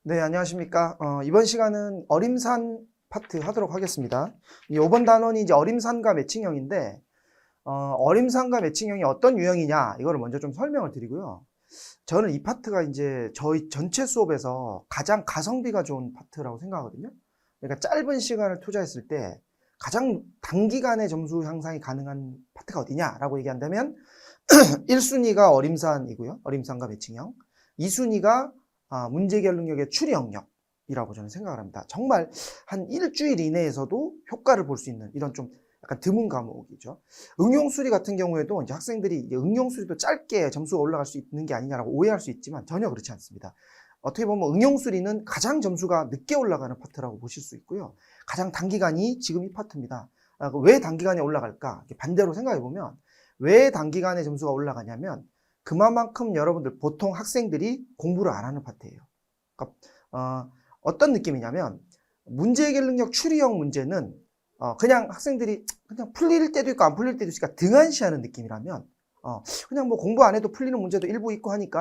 네, 안녕하십니까. 이번 시간은 어림산 파트 하도록 하겠습니다. 이번 단원이 이제 어림산과 매칭형인데, 어림산과 매칭형이 어떤 유형이냐, 이거를 먼저 좀 설명을 드리고요. 저는 이 파트가 이제 저희 전체 수업에서 가장 가성비가 좋은 파트라고 생각하거든요. 그러니까 짧은 시간을 투자했을 때 가장 단기간에 점수 향상이 가능한 파트가 어디냐라고 얘기한다면, 1순위가 어림산이고요. 어림산과 매칭형. 2순위가 문제 해결 능력의 추리 영역이라고 저는 생각을 합니다. 정말 한 일주일 이내에서도 효과를 볼 수 있는 이런 좀 약간 드문 과목이죠. 응용수리 같은 경우에도 이제 학생들이 응용수리도 짧게 점수가 올라갈 수 있는 게 아니냐라고 오해할 수 있지만 전혀 그렇지 않습니다. 어떻게 보면 응용수리는 가장 점수가 늦게 올라가는 파트라고 보실 수 있고요. 가장 단기간이 지금 이 파트입니다. 왜 단기간에 올라갈까? 반대로 생각해 보면 왜 단기간에 점수가 올라가냐면 그만큼 여러분들 보통 학생들이 공부를 안 하는 파트예요. 그러니까 어떤 느낌이냐면 문제 해결 능력 추리형 문제는 그냥 학생들이 그냥 풀릴 때도 있고 안 풀릴 때도 있으니까 등한시하는 느낌이라면 그냥 뭐 공부 안 해도 풀리는 문제도 일부 있고 하니까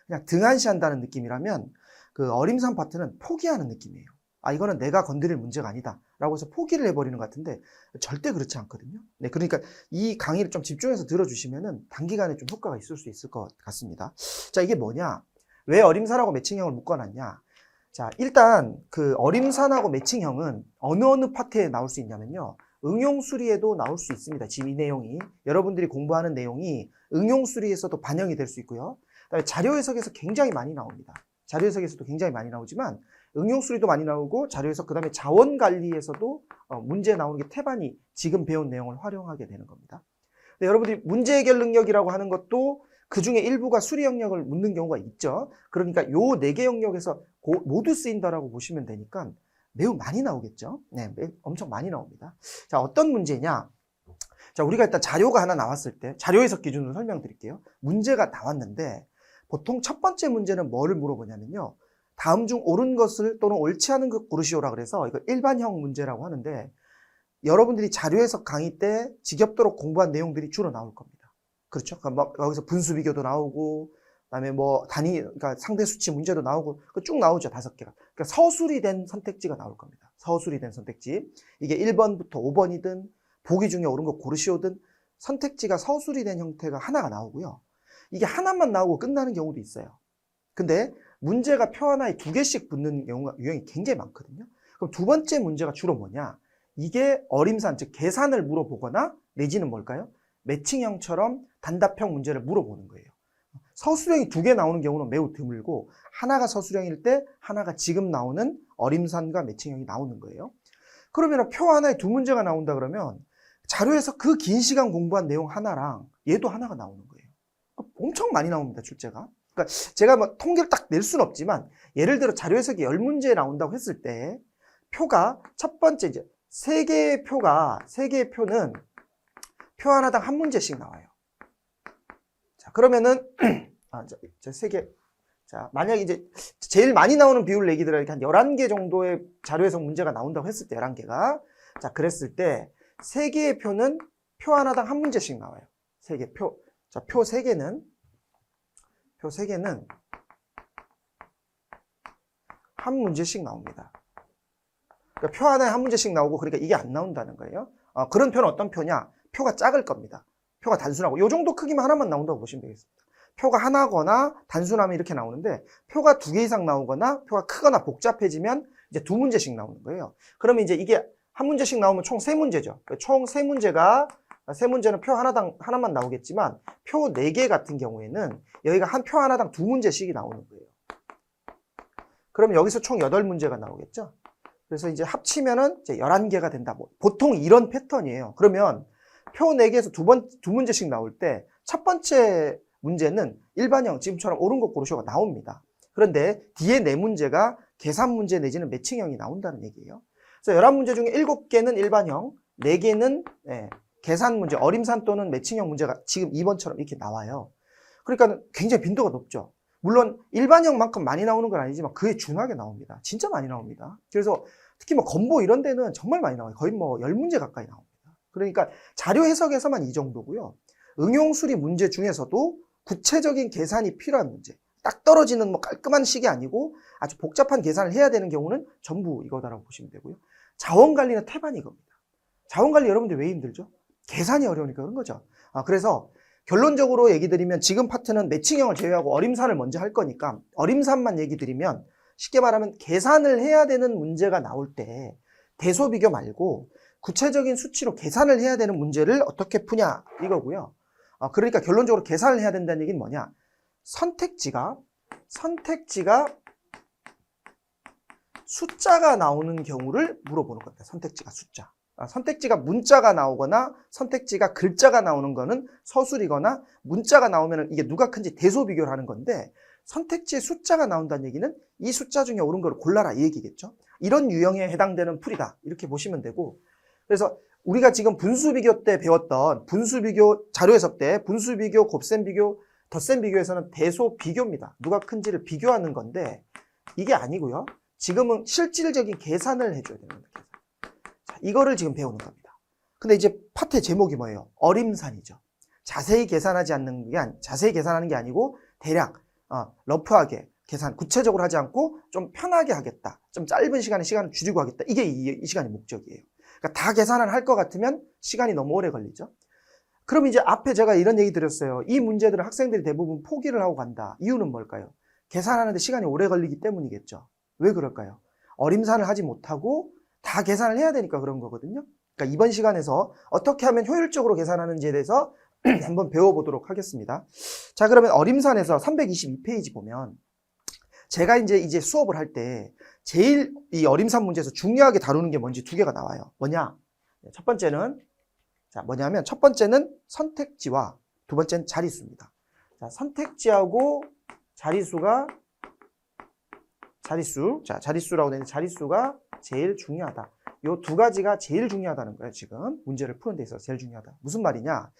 그냥 등한시한다는 느낌이라면 그 어림산 파트는 포기하는 느낌이에요. 이거는 내가 건드릴 문제가 아니다 라고 해서 포기를 해버리는 것 같은데 절대 그렇지 않거든요. 네, 그러니까 이 강의를 좀 집중해서 들어주시면은 단기간에 좀 효과가 있을 수 있을 것 같습니다. 자, 이게 뭐냐? 왜 어림산하고 매칭형을 묶어놨냐? 자, 일단 그 어림산하고 매칭형은 어느 파트에 나올 수 있냐면요. 응용수리에도 나올 수 있습니다. 지금 이 내용이 여러분들이 공부하는 내용이 응용수리에서도 반영이 될 수 있고요. 그다음에 자료해석에서 굉장히 많이 나옵니다. 자료해석에서도 굉장히 많이 나오지만 응용수리도 많이 나오고 자료해석 그다음에 자원관리에서도 문제 나오는 게 태반이 지금 배운 내용을 활용하게 되는 겁니다. 근데 여러분들이 문제 해결 능력이라고 하는 것도 그 중에 일부가 수리 영역을 묻는 경우가 있죠. 그러니까 요 4개 영역에서 모두 쓰인다라고 보시면 되니까 매우 많이 나오겠죠. 네, 엄청 많이 나옵니다. 자, 어떤 문제냐? 자, 우리가 일단 자료가 하나 나왔을 때 자료해석 기준으로 설명드릴게요. 문제가 나왔는데 보통 첫 번째 문제는 뭐를 물어보냐면요. 다음 중 옳은 것을 또는 옳지 않은 것 고르시오라 그래서 이거 일반형 문제라고 하는데 여러분들이 자료해석 강의 때 지겹도록 공부한 내용들이 주로 나올 겁니다. 그렇죠? 그러니까 막 여기서 분수 비교도 나오고 그다음에 뭐 그러니까 상대 수치 문제도 나오고 쭉 나오죠. 5개가. 그러니까 서술이 된 선택지가 나올 겁니다. 서술이 된 선택지. 이게 1번부터 5번이든 보기 중에 옳은 거 고르시오든 선택지가 서술이 된 형태가 하나가 나오고요. 이게 하나만 나오고 끝나는 경우도 있어요. 근데 문제가 표 하나에 2개씩 붙는 유형이 굉장히 많거든요. 그럼 두 번째 문제가 주로 뭐냐? 이게 어림산, 즉 계산을 물어보거나 내지는 뭘까요? 매칭형처럼 단답형 문제를 물어보는 거예요. 서술형이 2개 나오는 경우는 매우 드물고 하나가 서술형일 때 하나가 지금 나오는 어림산과 매칭형이 나오는 거예요. 그러면 표 하나에 2문제가 나온다 그러면 자료에서 그 긴 시간 공부한 내용 하나랑 얘도 하나가 나오는 거예요. 엄청 많이 나옵니다, 출제가. 그러니까 제가 뭐 통계를 딱 낼 수는 없지만 예를 들어 자료해석이 10문제 나온다고 했을 때 표가 첫 번째 이제 3개의 표는 표 하나당 1문제씩 나와요. 자, 그러면은 자, 3개. 자, 만약에 이제 제일 많이 나오는 비율을 얘기 들어야 한 11개 정도의 자료해석 문제가 나온다고 했을 때 11개가. 자, 그랬을 때 3개의 표는 표 하나당 1문제씩 나와요. 3개 표. 자, 표 3개는 한 문제씩 나옵니다. 그러니까 표 하나에 1문제씩 나오고 그러니까 이게 안 나온다는 거예요. 그런 표는 어떤 표냐? 표가 작을 겁니다. 표가 단순하고 이 정도 크기만 하나만 나온다고 보시면 되겠습니다. 표가 하나거나 단순하면 이렇게 나오는데 표가 2개 이상 나오거나 표가 크거나 복잡해지면 이제 2문제씩 나오는 거예요. 그러면 이제 이게 1문제씩 나오면 총 3문제죠. 총 3문제는 표 하나만 나오겠지만 표 4개 같은 경우에는 여기가 표 하나당 2문제씩이 나오는 거예요. 그럼 여기서 총 8문제가 나오겠죠. 그래서 이제 합치면은 이제 11개가 된다. 보통 이런 패턴이에요. 그러면 표 4개에서 2문제씩 나올 때 첫 번째 문제는 일반형 지금처럼 옳은 것 고르쇼가 나옵니다. 그런데 뒤에 4문제가 계산 문제 내지는 매칭형이 나온다는 얘기예요. 그래서 11문제 중에 7개는 일반형, 4개는 계산 문제, 어림산 또는 매칭형 문제가 지금 2번처럼 이렇게 나와요. 그러니까 굉장히 빈도가 높죠. 물론 일반형만큼 많이 나오는 건 아니지만 그에 준하게 나옵니다. 진짜 많이 나옵니다. 그래서 특히 뭐 건보 이런 데는 정말 많이 나와요. 거의 뭐 10문제 가까이 나옵니다. 그러니까 자료 해석에서만 이 정도고요. 응용수리 문제 중에서도 구체적인 계산이 필요한 문제, 딱 떨어지는 뭐 깔끔한 식이 아니고 아주 복잡한 계산을 해야 되는 경우는 전부 이거다라고 보시면 되고요. 자원관리는 태반이 이겁니다. 자원관리 여러분들 왜 힘들죠? 계산이 어려우니까 그런 거죠. 그래서 결론적으로 얘기 드리면 지금 파트는 매칭형을 제외하고 어림산을 먼저 할 거니까 어림산만 얘기 드리면 쉽게 말하면 계산을 해야 되는 문제가 나올 때 대소비교 말고 구체적인 수치로 계산을 해야 되는 문제를 어떻게 푸냐 이거고요. 그러니까 결론적으로 계산을 해야 된다는 얘기는 뭐냐? 선택지가 숫자가 나오는 경우를 물어보는 겁니다. 선택지가 숫자. 선택지가 문자가 나오거나 선택지가 글자가 나오는 거는 서술이거나 문자가 나오면 이게 누가 큰지 대소 비교를 하는 건데 선택지에 숫자가 나온다는 얘기는 이 숫자 중에 옳은 걸 골라라 이 얘기겠죠. 이런 유형에 해당되는 풀이다 이렇게 보시면 되고 그래서 우리가 지금 분수비교 때 배웠던 분수비교 자료 해석 때 분수비교, 곱셈비교, 덧셈비교에서는 대소비교입니다. 누가 큰지를 비교하는 건데 이게 아니고요. 지금은 실질적인 계산을 해줘야 됩니다. 이거를 지금 배우는 겁니다. 근데 이제 파트의 제목이 뭐예요? 어림산이죠. 자세히 계산하는 게 아니고 대략 러프하게 계산 구체적으로 하지 않고 좀 편하게 하겠다. 좀 짧은 시간을 줄이고 하겠다. 이게 이 시간의 목적이에요. 그러니까 다 계산을 할 것 같으면 시간이 너무 오래 걸리죠. 그럼 이제 앞에 제가 이런 얘기 드렸어요. 이 문제들은 학생들이 대부분 포기를 하고 간다. 이유는 뭘까요? 계산하는데 시간이 오래 걸리기 때문이겠죠. 왜 그럴까요? 어림산을 하지 못하고 다 계산을 해야 되니까 그런 거거든요. 그러니까 이번 시간에서 어떻게 하면 효율적으로 계산하는지에 대해서 한번 배워보도록 하겠습니다. 자, 그러면 어림산에서 322페이지 보면 제가 이제 수업을 할 때 제일 이 어림산 문제에서 중요하게 다루는 게 뭔지 두 개가 나와요. 뭐냐? 첫 번째는 첫 번째는 선택지와 두 번째는 자릿수입니다. 자, 선택지하고 자릿수라고 되는 자릿수가 제일 중요하다. 요 두 가지가 제일 중요하다는 거예요. 지금 문제를 푸는 데 있어서 제일 중요하다. 무슨 말이냐?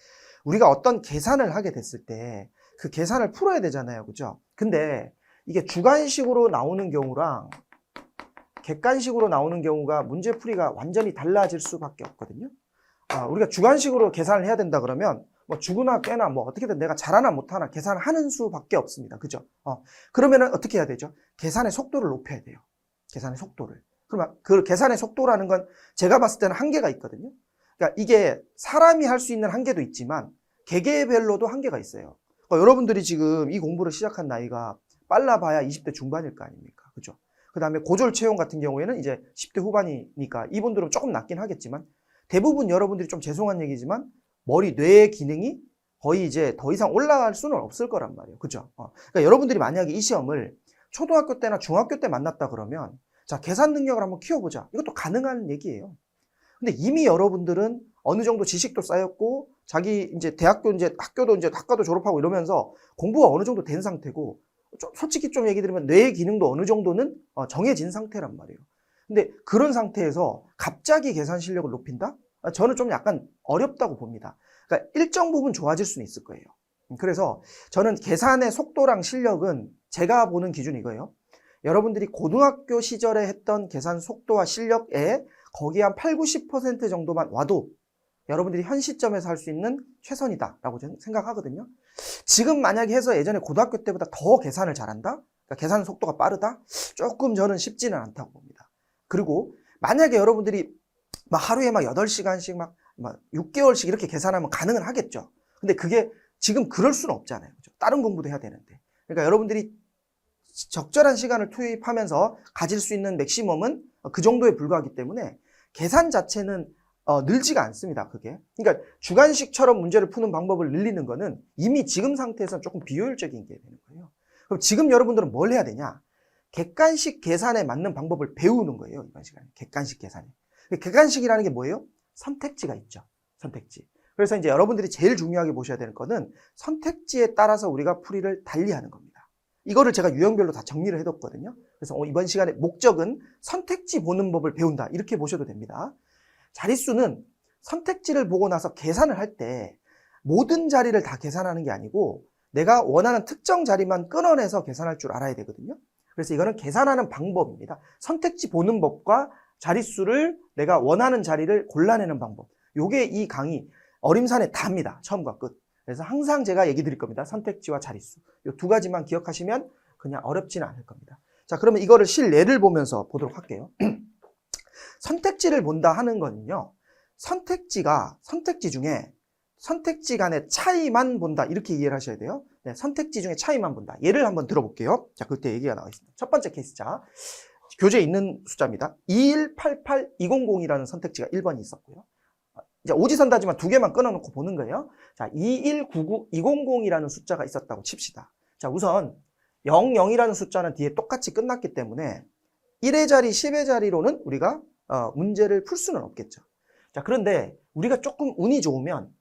우리가 어떤 계산을 하게 됐을 때 그 계산을 풀어야 되잖아요. 그죠? 근데 이게 주관식으로 나오는 경우랑 객관식으로 나오는 경우가 문제풀이가 완전히 달라질 수밖에 없거든요. 우리가 주관식으로 계산을 해야 된다 그러면 뭐 주거나 깨나 뭐 어떻게든 내가 잘하나 못하나 계산을 하는 수밖에 없습니다. 그죠? 그러면은 어떻게 해야 되죠? 계산의 속도를 높여야 돼요. 계산의 속도를. 그러면 그 계산의 속도라는 건 제가 봤을 때는 한계가 있거든요. 그러니까 이게 사람이 할 수 있는 한계도 있지만 개개별로도 한계가 있어요. 여러분들이 지금 이 공부를 시작한 나이가 빨라봐야 20대 중반일 거 아닙니까? 그죠? 그 다음에 고졸 채용 같은 경우에는 이제 10대 후반이니까 이분들은 조금 낫긴 하겠지만 대부분 여러분들이 좀 죄송한 얘기지만 뇌의 기능이 거의 이제 더 이상 올라갈 수는 없을 거란 말이에요. 그죠? 그러니까 여러분들이 만약에 이 시험을 초등학교 때나 중학교 때 만났다 그러면 자, 계산 능력을 한번 키워보자. 이것도 가능한 얘기예요. 근데 이미 여러분들은 어느 정도 지식도 쌓였고 자기 이제 학과도 졸업하고 이러면서 공부가 어느 정도 된 상태고 솔직히 좀 얘기 드리면 뇌의 기능도 어느 정도는 정해진 상태란 말이에요. 근데 그런 상태에서 갑자기 계산 실력을 높인다? 저는 좀 약간 어렵다고 봅니다. 그러니까 일정 부분 좋아질 수는 있을 거예요. 그래서 저는 계산의 속도랑 실력은 제가 보는 기준이 이거예요. 여러분들이 고등학교 시절에 했던 계산 속도와 실력에 거기 한 80~90% 정도만 와도 여러분들이 현 시점에서 할 수 있는 최선이다라고 저는 생각하거든요. 지금 만약에 해서 예전에 고등학교 때보다 더 계산을 잘한다? 그러니까 계산 속도가 빠르다? 조금 저는 쉽지는 않다고 봅니다. 그리고 만약에 여러분들이 하루에 8시간씩 6개월씩 이렇게 계산하면 가능은 하겠죠. 근데 그게 지금 그럴 수는 없잖아요. 그죠? 다른 공부도 해야 되는데. 그러니까 여러분들이 적절한 시간을 투입하면서 가질 수 있는 맥시멈은 그 정도에 불과하기 때문에 계산 자체는 늘지가 않습니다. 그게. 그러니까 주관식처럼 문제를 푸는 방법을 늘리는 거는 이미 지금 상태에서는 조금 비효율적인 게 되는 거예요. 그럼 지금 여러분들은 뭘 해야 되냐? 객관식 계산에 맞는 방법을 배우는 거예요. 이번 시간에. 객관식 계산에. 객관식이라는 게 뭐예요? 선택지가 있죠. 선택지. 그래서 이제 여러분들이 제일 중요하게 보셔야 되는 거는 선택지에 따라서 우리가 풀이를 달리하는 겁니다. 이거를 제가 유형별로 다 정리를 해뒀거든요. 그래서 이번 시간에 목적은 선택지 보는 법을 배운다. 이렇게 보셔도 됩니다. 자릿수는 선택지를 보고 나서 계산을 할 때 모든 자리를 다 계산하는 게 아니고 내가 원하는 특정 자리만 끊어내서 계산할 줄 알아야 되거든요. 그래서 이거는 계산하는 방법입니다. 선택지 보는 법과 자릿수를 내가 원하는 자리를 골라내는 방법. 요게 이 강의 어림산의 다입니다. 처음과 끝. 그래서 항상 제가 얘기 드릴 겁니다. 선택지와 자릿수. 이 두 가지만 기억하시면 그냥 어렵지는 않을 겁니다. 자, 그러면 이거를 실례를 보면서 보도록 할게요. 선택지를 본다 하는 거는요. 선택지 중에 선택지 간의 차이만 본다. 이렇게 이해를 하셔야 돼요. 네, 선택지 중에 차이만 본다. 예를 한번 들어볼게요. 자, 그때 얘기가 나와 있습니다. 첫 번째 케이스. 자, 교재에 있는 숫자입니다. 2188200이라는 선택지가 1번이 있었고요. 이제 오지선다지만 두 개만 끊어놓고 보는 거예요. 자, 2199200이라는 숫자가 있었다고 칩시다. 자, 우선 00이라는 숫자는 뒤에 똑같이 끝났기 때문에 1의 자리, 10의 자리로는 우리가 문제를 풀 수는 없겠죠. 자, 그런데 우리가 조금 운이 좋으면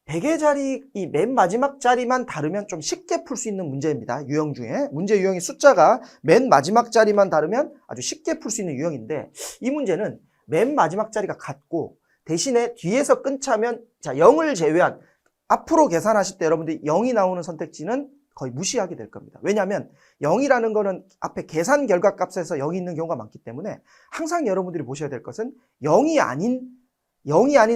100의 자리, 이 맨 마지막 자리만 다르면 좀 쉽게 풀 수 있는 문제입니다. 유형 중에. 문제 유형이 숫자가 맨 마지막 자리만 다르면 아주 쉽게 풀 수 있는 유형인데, 이 문제는 맨 마지막 자리가 같고 대신에 뒤에서 끊자면, 자, 0을 제외한 앞으로 계산하실 때 여러분들이 0이 나오는 선택지는 거의 무시하게 될 겁니다. 왜냐하면 0이라는 거는 앞에 계산 결과 값에서 0이 있는 경우가 많기 때문에 항상 여러분들이 보셔야 될 것은 0이 아닌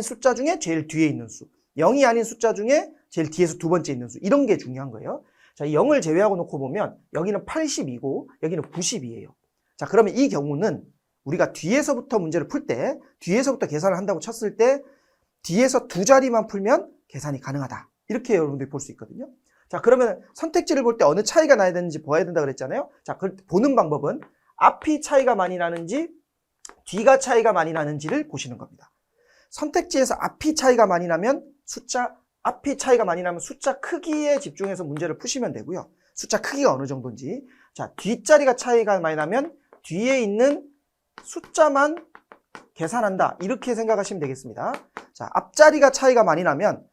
숫자 중에 제일 뒤에 있는 수, 0이 아닌 숫자 중에 제일 뒤에서 두 번째 있는 수, 이런 게 중요한 거예요. 자, 0을 제외하고 놓고 보면 여기는 80이고 여기는 90이에요. 자, 그러면 이 경우는 우리가 뒤에서부터 문제를 풀 때, 뒤에서부터 계산을 한다고 쳤을 때 뒤에서 두 자리만 풀면 계산이 가능하다. 이렇게 여러분들이 볼 수 있거든요. 자, 그러면 선택지를 볼 때 어느 차이가 나야 되는지 봐야 된다 그랬잖아요. 자, 그걸 보는 방법은 앞이 차이가 많이 나는지 뒤가 차이가 많이 나는지를 보시는 겁니다. 선택지에서 앞이 차이가 많이 나면 앞이 차이가 많이 나면 숫자 크기에 집중해서 문제를 푸시면 되고요. 숫자 크기가 어느 정도인지. 자, 뒷자리가 차이가 많이 나면 뒤에 있는 숫자만 계산한다. 이렇게 생각하시면 되겠습니다. 자, 앞자리가 차이가 많이 나면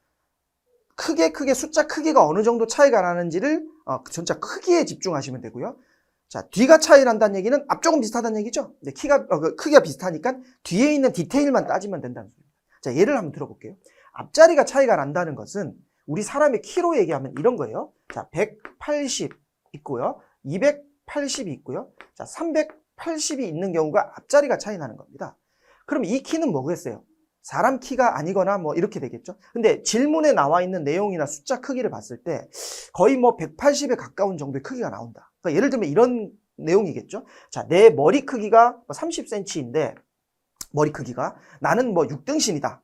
크게 숫자 크기가 어느 정도 차이가 나는지를 전체 크기에 집중하시면 되고요. 자, 뒤가 차이 난다는 얘기는 앞쪽은 비슷하다는 얘기죠. 근데 크기가 비슷하니까 뒤에 있는 디테일만 따지면 된다는 소리입니다. 자, 예를 한번 들어볼게요. 앞자리가 차이가 난다는 것은 우리 사람의 키로 얘기하면 이런 거예요. 자, 180 있고요. 280이 있고요. 자, 380이 있는 경우가 앞자리가 차이 나는 겁니다. 그럼 이 키는 뭐겠어요? 사람 키가 아니거나 뭐 이렇게 되겠죠. 근데 질문에 나와 있는 내용이나 숫자 크기를 봤을 때 거의 뭐 180에 가까운 정도의 크기가 나온다. 그러니까 예를 들면 이런 내용이겠죠. 자, 내 머리 크기가 30cm인데 머리 크기가 나는 뭐 6등신이다.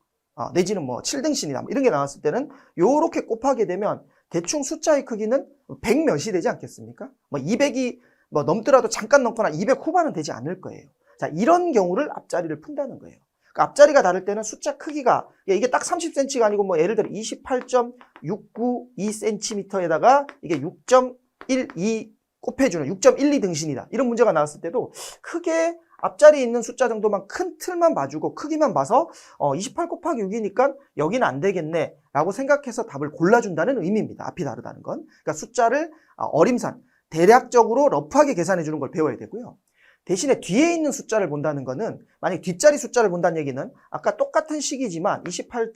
내지는 뭐 7등신이다. 뭐 이런 게 나왔을 때는 요렇게 곱하게 되면 대충 숫자의 크기는 100 몇이 되지 않겠습니까? 뭐 200이 뭐 넘더라도 잠깐 넘거나 200 후반은 되지 않을 거예요. 자, 이런 경우를 앞자리를 푼다는 거예요. 그러니까 앞자리가 다를 때는 숫자 크기가 이게 딱 30cm가 아니고 뭐 예를 들어 28.692cm에다가 이게 6.12 곱해주는 6.12 등신이다. 이런 문제가 나왔을 때도 크게 앞자리에 있는 숫자 정도만 큰 틀만 봐주고 크기만 봐서 28 곱하기 6이니까 여기는 안 되겠네 라고 생각해서 답을 골라준다는 의미입니다. 앞이 다르다는 건. 그러니까 숫자를 어림산, 대략적으로 러프하게 계산해 주는 걸 배워야 되고요. 대신에 뒤에 있는 숫자를 본다는 거는 만약 뒷자리 숫자를 본다는 얘기는 아까 똑같은 식이지만 28.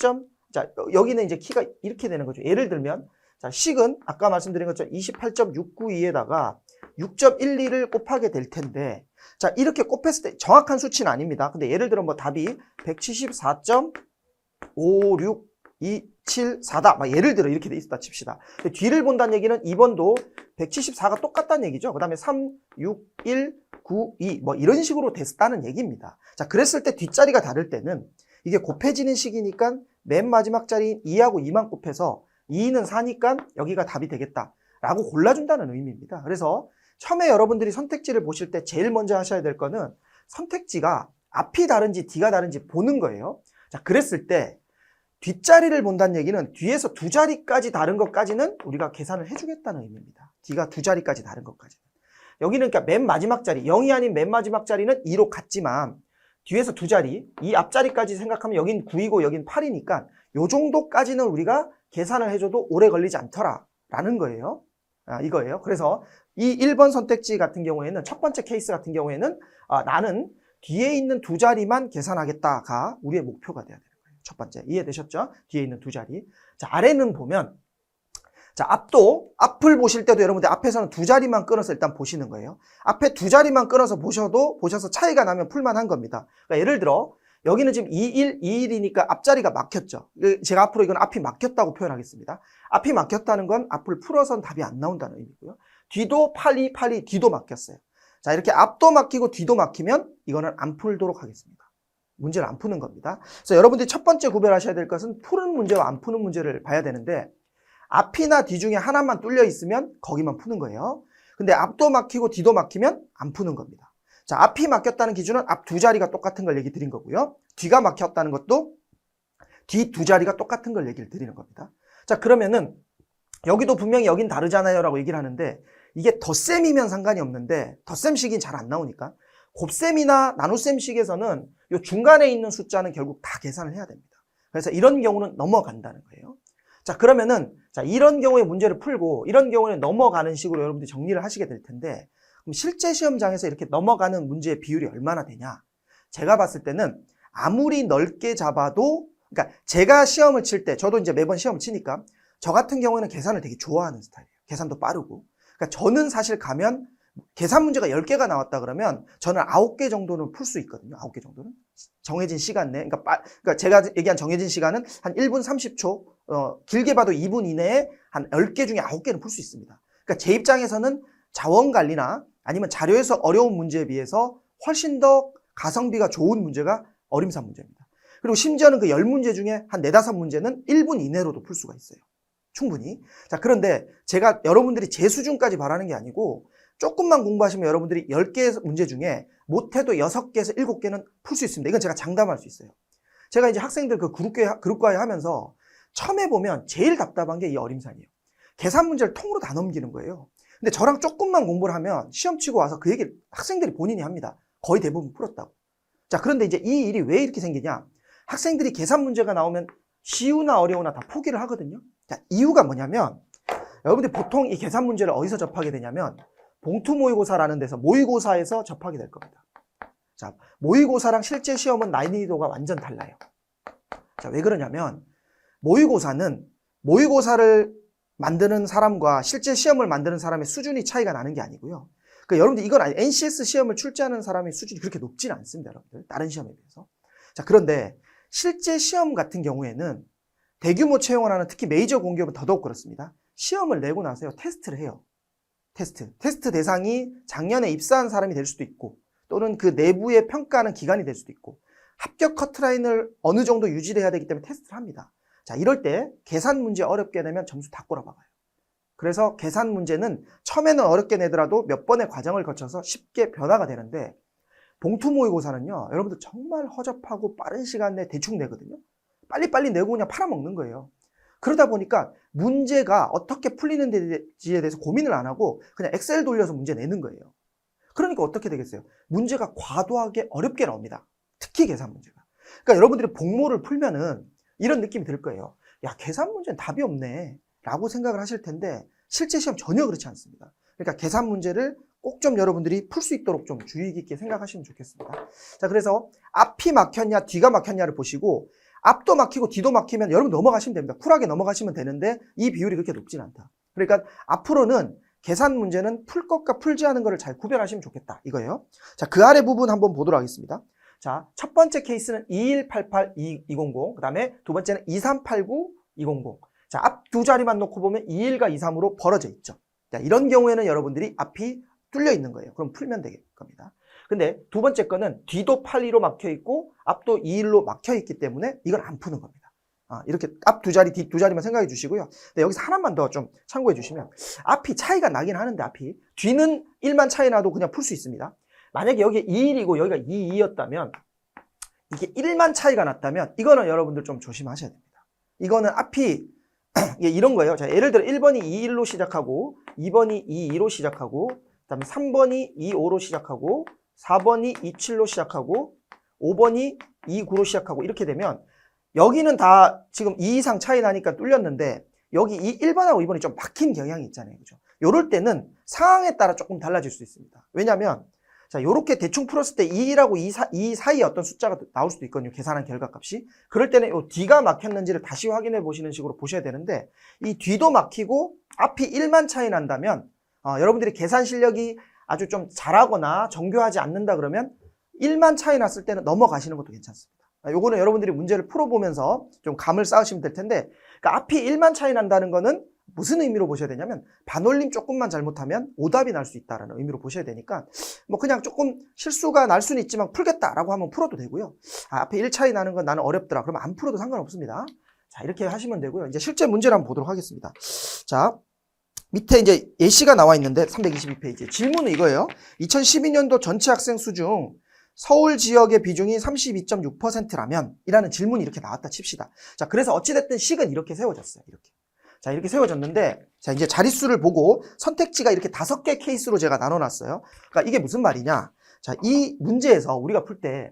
자, 여기는 이제 키가 이렇게 되는 거죠. 예를 들면 자, 식은 아까 말씀드린 것처럼 28.692에다가 6.12를 곱하게 될 텐데 자, 이렇게 곱했을 때 정확한 수치는 아닙니다. 근데 예를 들어 뭐 답이 174.56274다. 막 예를 들어 이렇게 돼 있었다 칩시다. 근데 뒤를 본다는 얘기는 2번도 174가 똑같다는 얘기죠. 그다음에 3, 6, 1, 9, 2 뭐 이런 식으로 됐다는 얘기입니다. 자, 그랬을 때 뒷자리가 다를 때는 이게 곱해지는 식이니까 맨 마지막 자리인 2하고 2만 곱해서 2는 4니까 여기가 답이 되겠다라고 골라준다는 의미입니다. 그래서 처음에 여러분들이 선택지를 보실 때 제일 먼저 하셔야 될 거는 선택지가 앞이 다른지 뒤가 다른지 보는 거예요. 자, 그랬을 때 뒷자리를 본다는 얘기는 뒤에서 두 자리까지 다른 것까지는 우리가 계산을 해주겠다는 의미입니다. 뒤가 두 자리까지 다른 것까지는. 여기는 그러니까 맨 마지막 자리, 0이 아닌 맨 마지막 자리는 2로 같지만 뒤에서 두 자리, 이 앞자리까지 생각하면 여긴 9이고 여긴 8이니까 요 정도까지는 우리가 계산을 해줘도 오래 걸리지 않더라라는 거예요. 이거예요. 그래서 이 1번 선택지 같은 경우에는 첫 번째 케이스 같은 경우에는 나는 뒤에 있는 두 자리만 계산하겠다가 우리의 목표가 돼야 되는 거예요. 첫 번째. 이해되셨죠? 뒤에 있는 두 자리. 자, 아래는 보면 자, 앞을 보실 때도 여러분들 앞에서는 두 자리만 끊어서 일단 보시는 거예요. 앞에 두 자리만 끊어서 보셔서 차이가 나면 풀만한 겁니다. 그러니까 예를 들어 여기는 지금 21, 21이니까 앞자리가 막혔죠. 제가 앞으로 이건 앞이 막혔다고 표현하겠습니다. 앞이 막혔다는 건 앞을 풀어선 답이 안 나온다는 의미고요. 뒤도 82, 82, 뒤도 막혔어요. 자, 이렇게 앞도 막히고 뒤도 막히면 이거는 안 풀도록 하겠습니다. 문제를 안 푸는 겁니다. 그래서 여러분들이 첫 번째 구별하셔야 될 것은 푸는 문제와 안 푸는 문제를 봐야 되는데 앞이나 뒤 중에 하나만 뚫려 있으면 거기만 푸는 거예요. 근데 앞도 막히고 뒤도 막히면 안 푸는 겁니다. 자, 앞이 막혔다는 기준은 앞 두 자리가 똑같은 걸 얘기 드린 거고요. 뒤가 막혔다는 것도 뒤 두 자리가 똑같은 걸 얘기를 드리는 겁니다. 자, 그러면은 여기도 분명히 여긴 다르잖아요 라고 얘기를 하는데 이게 덧셈이면 상관이 없는데 덧셈식이 잘 안 나오니까 곱셈이나 나눗셈식에서는 이 중간에 있는 숫자는 결국 다 계산을 해야 됩니다. 그래서 이런 경우는 넘어간다는 거예요. 자, 그러면은 자, 이런 경우에 문제를 풀고 이런 경우에는 넘어가는 식으로 여러분들이 정리를 하시게 될 텐데 그럼 실제 시험장에서 이렇게 넘어가는 문제의 비율이 얼마나 되냐? 제가 봤을 때는 아무리 넓게 잡아도 그러니까 제가 시험을 칠 때 저도 이제 매번 시험을 치니까 저 같은 경우에는 계산을 되게 좋아하는 스타일이에요. 계산도 빠르고. 그러니까 저는 사실 가면 계산 문제가 10개가 나왔다 그러면 저는 9개 정도는 풀 수 있거든요. 9개 정도는. 정해진 시간 내. 그러니까 제가 얘기한 정해진 시간은 한 1분 30초, 길게 봐도 2분 이내에 한 10개 중에 9개는 풀 수 있습니다. 그러니까 제 입장에서는 자원 관리나 아니면 자료에서 어려운 문제에 비해서 훨씬 더 가성비가 좋은 문제가 어림산 문제입니다. 그리고 심지어는 그 10문제 중에 한 4, 5문제는 1분 이내로도 풀 수가 있어요. 충분히. 자, 그런데 제가 여러분들이 제 수준까지 바라는 게 아니고 조금만 공부하시면 여러분들이 10개 문제 중에 못해도 6개에서 7개는 풀 수 있습니다. 이건 제가 장담할 수 있어요. 제가 이제 학생들 그 그룹과외 하면서 처음에 보면 제일 답답한 게 이 어림산이에요. 계산 문제를 통으로 다 넘기는 거예요. 근데 저랑 조금만 공부를 하면 시험 치고 와서 그 얘기를 학생들이 본인이 합니다. 거의 대부분 풀었다고. 자, 그런데 이제 이 일이 왜 이렇게 생기냐? 학생들이 계산 문제가 나오면 쉬우나 어려우나 다 포기를 하거든요. 자, 이유가 뭐냐면 여러분들이 보통 이 계산 문제를 어디서 접하게 되냐면 봉투 모의고사라는 데서 모의고사에서 접하게 될 겁니다. 자, 모의고사랑 실제 시험은 난이도가 완전 달라요. 자, 왜 그러냐면 모의고사는 모의고사를 만드는 사람과 실제 시험을 만드는 사람의 수준이 차이가 나는 게 아니고요. 그러니까 여러분들 이건 NCS 시험을 출제하는 사람의 수준이 그렇게 높지는 않습니다, 여러분들. 다른 시험에 비해서. 자, 그런데 실제 시험 같은 경우에는 대규모 채용을 하는 특히 메이저 공기업은 더더욱 그렇습니다. 시험을 내고 나서요, 테스트를 해요. 테스트 대상이 작년에 입사한 사람이 될 수도 있고 또는 그 내부의 평가하는 기관이 될 수도 있고 합격 커트라인을 어느 정도 유지해야 되기 때문에 테스트를 합니다. 자, 이럴 때 계산 문제 어렵게 내면 점수 다 꼬라박아요. 그래서 계산 문제는 처음에는 어렵게 내더라도 몇 번의 과정을 거쳐서 쉽게 변화가 되는데 봉투 모의고사는요, 여러분들 정말 허접하고 빠른 시간 내에 대충 내거든요. 빨리빨리 내고 그냥 팔아먹는 거예요. 그러다 보니까 문제가 어떻게 풀리는지에 대해서 고민을 안 하고 그냥 엑셀 돌려서 문제 내는 거예요. 그러니까 어떻게 되겠어요? 문제가 과도하게 어렵게 나옵니다. 특히 계산 문제가. 그러니까 여러분들이 복모를 풀면은 이런 느낌이 들 거예요. 야, 계산 문제는 답이 없네 라고 생각을 하실 텐데 실제 시험 전혀 그렇지 않습니다. 그러니까 계산 문제를 꼭 좀 여러분들이 풀 수 있도록 좀 주의 깊게 생각하시면 좋겠습니다. 자, 그래서 앞이 막혔냐 뒤가 막혔냐를 보시고 앞도 막히고 뒤도 막히면 여러분 넘어가시면 됩니다. 쿨하게 넘어가시면 되는데 이 비율이 그렇게 높진 않다. 그러니까 앞으로는 계산 문제는 풀 것과 풀지 않은 것을 잘 구별하시면 좋겠다 이거예요. 자, 그 아래 부분 한번 보도록 하겠습니다. 자, 첫 번째 케이스는 2188200, 그 다음에 두 번째는 2389200. 자, 앞 두 자리만 놓고 보면 21과 23으로 벌어져 있죠. 자, 이런 경우에는 여러분들이 앞이 뚫려 있는 거예요. 그럼 풀면 될 겁니다. 근데 두 번째 거는 뒤도 82로 막혀 있고 앞도 21로 막혀 있기 때문에 이건 안 푸는 겁니다. 이렇게 앞 두 자리, 뒤 두 자리만 생각해 주시고요. 근데 여기서 하나만 더 좀 참고해 주시면 앞이 차이가 나긴 하는데 앞이 뒤는 1만 차이 나도 그냥 풀 수 있습니다. 만약에 여기 21이고 여기가 22였다면 이게 1만 차이가 났다면 이거는 여러분들 좀 조심하셔야 됩니다. 이거는 앞이 이런 거예요. 자, 예를 들어 1번이 21로 시작하고 2번이 22로 시작하고 그다음에 3번이 25로 시작하고 4번이 27로 시작하고 5번이 29로 시작하고 이렇게 되면 여기는 다 지금 2 이상 차이 나니까 뚫렸는데 여기 이 1번하고 2번이 좀 막힌 경향이 있잖아요. 그죠? 요럴 때는 상황에 따라 조금 달라질 수 있습니다. 왜냐면 자, 요렇게 대충 풀었을 때 2라고 2 사이에 어떤 숫자가 나올 수도 있거든요. 계산한 결과값이. 그럴 때는 요 뒤가 막혔는지를 다시 확인해 보시는 식으로 보셔야 되는데 이 뒤도 막히고 앞이 1만 차이 난다면 여러분들이 계산 실력이 아주 좀 잘하거나 정교하지 않는다 그러면 1만 차이 났을 때는 넘어가시는 것도 괜찮습니다. 요거는 여러분들이 문제를 풀어보면서 좀 감을 쌓으시면 될 텐데, 그러니까 앞이 1만 차이 난다는 거는 무슨 의미로 보셔야 되냐면 반올림 조금만 잘못하면 오답이 날 수 있다는 의미로 보셔야 되니까 뭐 그냥 조금 실수가 날 수는 있지만 풀겠다라고 하면 풀어도 되고요. 앞에 1 차이 나는 건 나는 어렵더라. 그러면 안 풀어도 상관없습니다. 자, 이렇게 하시면 되고요. 이제 실제 문제를 한번 보도록 하겠습니다. 자, 밑에 이제 예시가 나와 있는데 322페이지. 질문은 이거예요. 2012년도 전체 학생 수 중 서울 지역의 비중이 32.6%라면 이라는 질문이 이렇게 나왔다 칩시다. 자, 그래서 어찌됐든 식은 이렇게 세워졌어요. 이렇게. 자, 이렇게 세워졌는데, 자, 이제 자릿수를 보고 선택지가 이렇게 5개 케이스로 제가 나눠놨어요. 그러니까 이게 무슨 말이냐. 자, 이 문제에서 우리가 풀 때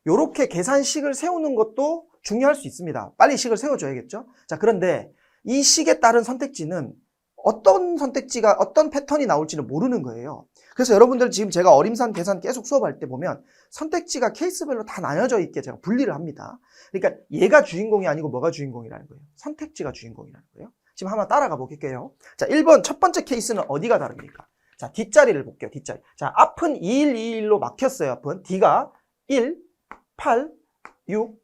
요렇게 계산식을 세우는 것도 중요할 수 있습니다. 빨리 식을 세워줘야겠죠. 자, 그런데 이 식에 따른 선택지는 어떤 선택지가 어떤 패턴이 나올지는 모르는 거예요. 그래서 여러분들 지금 제가 어림산 계산 계속 수업할 때 보면 선택지가 케이스별로 다 나뉘어져 있게 제가 분리를 합니다. 그러니까 얘가 주인공이 아니고 뭐가 주인공이라는 거예요. 선택지가 주인공이라는 거예요. 지금 한번 따라가 볼게요. 자, 1번 첫 번째 케이스는 어디가 다릅니까? 자, 뒷자리를 볼게요. 뒷자리. 자, 앞은 2121로 막혔어요. 앞은 D가 1, 8, 6,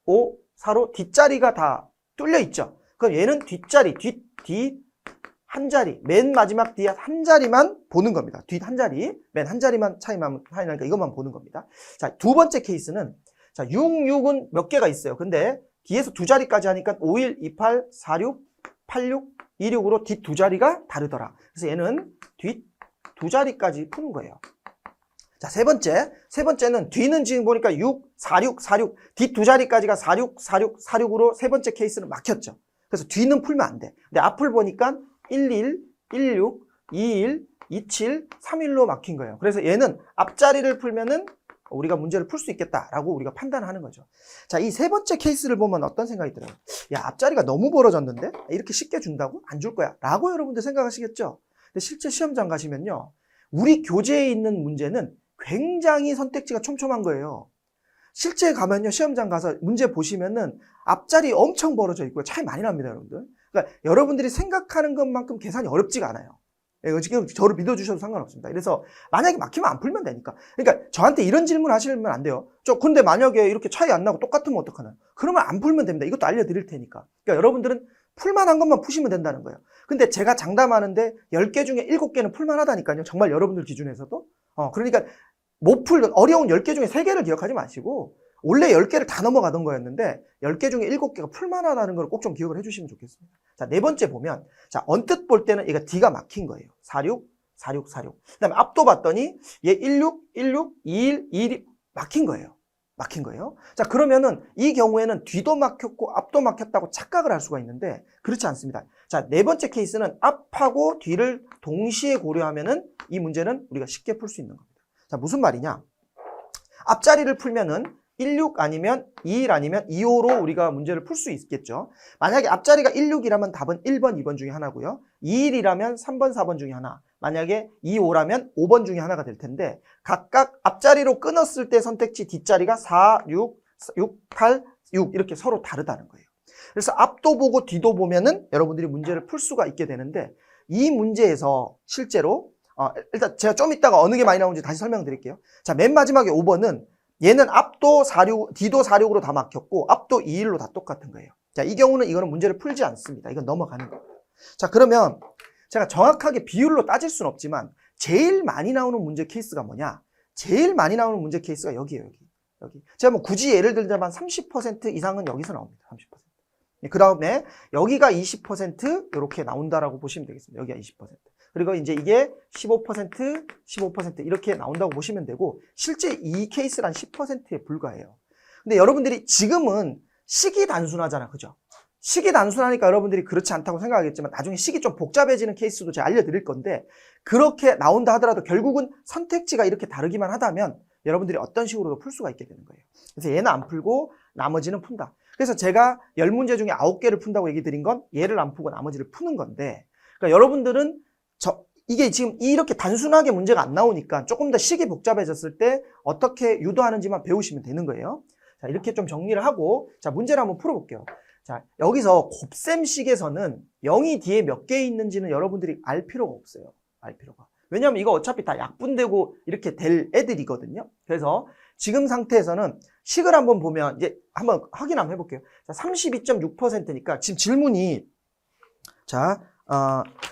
5, 4로 뒷자리가 다 뚫려 있죠. 그럼 얘는 뒷자리, 뒤 한 자리, 맨 마지막 뒤에 한 자리만 보는 겁니다. 뒷 한 자리, 맨 한 자리만 차이만 나니까 이것만 보는 겁니다. 자, 두 번째 케이스는 자, 66은 몇 개가 있어요. 근데 뒤에서 두 자리까지 하니까 51, 28, 46, 86, 26으로 뒷 두 자리가 다르더라. 그래서 얘는 뒷 두 자리까지 푸는 거예요. 자, 세 번째는 뒤는 지금 보니까 6, 46, 46, 뒷 두 자리까지가 46, 46, 46으로 세 번째 케이스는 막혔죠. 그래서 뒤는 풀면 안 돼. 근데 앞을 보니까 11, 16, 21, 27, 31로 막힌 거예요. 그래서 얘는 앞자리를 풀면은 우리가 문제를 풀 수 있겠다라고 우리가 판단하는 거죠. 자, 이 세 번째 케이스를 보면 어떤 생각이 들어요? 야, 앞자리가 너무 벌어졌는데? 이렇게 쉽게 준다고? 안 줄 거야. 라고 여러분들 생각하시겠죠? 근데 실제 시험장 가시면요. 우리 교재에 있는 문제는 굉장히 선택지가 촘촘한 거예요. 실제 가면요. 시험장 가서 문제 보시면은 앞자리 엄청 벌어져 있고요. 차이 많이 납니다, 여러분들. 그러니까 여러분들이 생각하는 것만큼 계산이 어렵지가 않아요. 지금 저를 믿어주셔도 상관없습니다. 그래서 만약에 막히면 안 풀면 되니까. 그러니까 저한테 이런 질문 하시면 안 돼요. 근데 만약에 이렇게 차이 안 나고 똑같으면 어떡하나요? 그러면 안 풀면 됩니다. 이것도 알려드릴 테니까. 그러니까 여러분들은 풀만한 것만 푸시면 된다는 거예요. 근데 제가 장담하는데 10개 중에 7개는 풀만하다니까요. 정말 여러분들 기준에서도. 그러니까 어려운 10개 중에 3개를 기억하지 마시고 원래 10개를 다 넘어가던 거였는데 10개 중에 7개가 풀만하다는 걸 꼭 좀 기억을 해주시면 좋겠습니다. 자, 네 번째 보면 자, 언뜻 볼 때는 얘가 D가 막힌 거예요. 46, 46, 46. 그 다음에 앞도 봤더니 얘 16, 16, 21, 21이 막힌 거예요. 막힌 거예요. 자, 그러면은 이 경우에는 뒤도 막혔고 앞도 막혔다고 착각을 할 수가 있는데 그렇지 않습니다. 자, 네 번째 케이스는 앞하고 뒤를 동시에 고려하면은 이 문제는 우리가 쉽게 풀 수 있는 겁니다. 자, 무슨 말이냐? 앞자리를 풀면은 16 아니면 21 아니면 25로 우리가 문제를 풀 수 있겠죠. 만약에 앞자리가 16이라면 답은 1번, 2번 중에 하나고요. 21이라면 3번, 4번 중에 하나. 만약에 25라면 5번 중에 하나가 될 텐데 각각 앞자리로 끊었을 때 선택지 뒷자리가 4, 6, 8, 6 이렇게 서로 다르다는 거예요. 그래서 앞도 보고 뒤도 보면은 여러분들이 문제를 풀 수가 있게 되는데 이 문제에서 실제로 일단 제가 좀 이따가 어느 게 많이 나오는지 다시 설명드릴게요. 자, 맨 마지막에 5번은 얘는 앞도 46, 뒤도 46으로 다 막혔고 앞도 21로 다 똑같은 거예요. 자, 이 경우는 이거는 문제를 풀지 않습니다. 이건 넘어가는 거예요. 자, 그러면 제가 정확하게 비율로 따질 수는 없지만 제일 많이 나오는 문제 케이스가 뭐냐? 제일 많이 나오는 문제 케이스가 여기예요. 여기. 제가 뭐 굳이 예를 들자면 30% 이상은 여기서 나옵니다. 30%. 그 다음에 여기가 20% 이렇게 나온다라고 보시면 되겠습니다. 여기가 20%. 그리고 이제 이게 15%, 15% 이렇게 나온다고 보시면 되고 실제 이 케이스는 한 10%에 불과해요. 근데 여러분들이 지금은 식이 단순하잖아. 그죠? 식이 단순하니까 여러분들이 그렇지 않다고 생각하겠지만 나중에 식이 좀 복잡해지는 케이스도 제가 알려드릴 건데 그렇게 나온다 하더라도 결국은 선택지가 이렇게 다르기만 하다면 여러분들이 어떤 식으로도 풀 수가 있게 되는 거예요. 그래서 얘는 안 풀고 나머지는 푼다. 그래서 제가 10문제 중에 9개를 푼다고 얘기 드린 건 얘를 안 푸고 나머지를 푸는 건데 그러니까 여러분들은 이게 지금 이렇게 단순하게 문제가 안 나오니까 조금 더 식이 복잡해졌을 때 어떻게 유도하는지만 배우시면 되는 거예요. 자, 이렇게 좀 정리를 하고 자, 문제를 한번 풀어볼게요. 자, 여기서 곱셈식에서는 0이 뒤에 몇 개 있는지는 여러분들이 알 필요가 없어요. 알 필요가. 왜냐면 이거 어차피 다 약분되고 이렇게 될 애들이거든요. 그래서 지금 상태에서는 식을 한번 보면 이제 한번 확인 한번 해볼게요. 자, 32.6%니까 지금 질문이 자,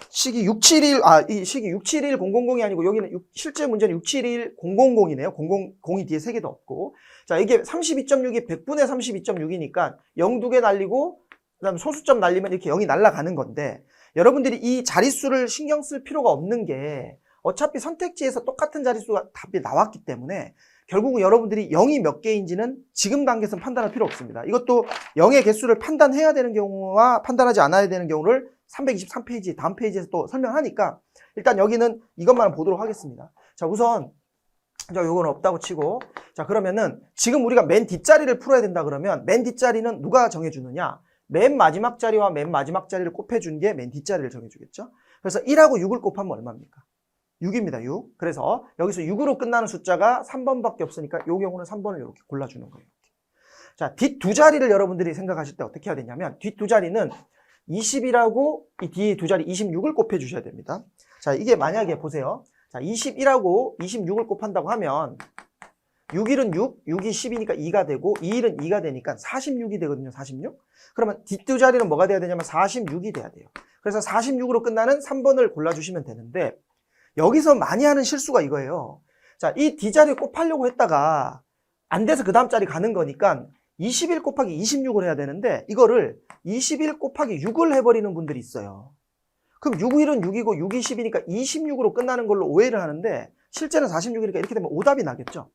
식이 671, 이 식이 671000이 아니고 여기는 실제 문제는 671000이네요. 0이 뒤에 3개도 없고. 자, 이게 32.6이 100분의 32.6이니까 0 2개 날리고 그다음에 소수점 날리면 이렇게 0이 날아가는 건데 여러분들이 이 자릿수를 신경 쓸 필요가 없는 게 어차피 선택지에서 똑같은 자릿수가 답이 나왔기 때문에 결국은 여러분들이 0이 몇 개인지는 지금 단계에서는 판단할 필요 없습니다. 이것도 0의 개수를 판단해야 되는 경우와 판단하지 않아야 되는 경우를 323페이지 다음 페이지에서 또 설명하니까 일단 여기는 이것만 보도록 하겠습니다. 자, 우선 요건 없다고 치고 자, 그러면은 지금 우리가 맨 뒷자리를 풀어야 된다 그러면 맨 뒷자리는 누가 정해주느냐? 맨 마지막 자리와 맨 마지막 자리를 곱해준 게 맨 뒷자리를 정해주겠죠? 그래서 1하고 6을 곱하면 얼마입니까? 6입니다. 6. 그래서 여기서 6으로 끝나는 숫자가 3번밖에 없으니까 이 경우는 3번을 이렇게 골라주는 거예요. 자, 뒷 두 자리를 여러분들이 생각하실 때 어떻게 해야 되냐면 뒷 두 자리는 20이라고 이 뒤에 두 자리 26을 곱해주셔야 됩니다. 자, 이게 만약에 보세요. 자, 21하고 26을 곱한다고 하면 6일은 6, 6이 10이니까 2가 되고 2일은 2가 되니까 46이 되거든요. 46. 그러면 뒷 두 자리는 뭐가 돼야 되냐면 46이 돼야 돼요. 그래서 46으로 끝나는 3번을 골라주시면 되는데 여기서 많이 하는 실수가 이거예요. 자, 이 D자리를 곱하려고 했다가 안 돼서 그 다음 자리 가는 거니까 21 곱하기 26을 해야 되는데 이거를 21 곱하기 6을 해버리는 분들이 있어요. 그럼 6일은 6이고 6이 10이니까 26으로 끝나는 걸로 오해를 하는데 실제는 46이니까 이렇게 되면 오답이 나겠죠.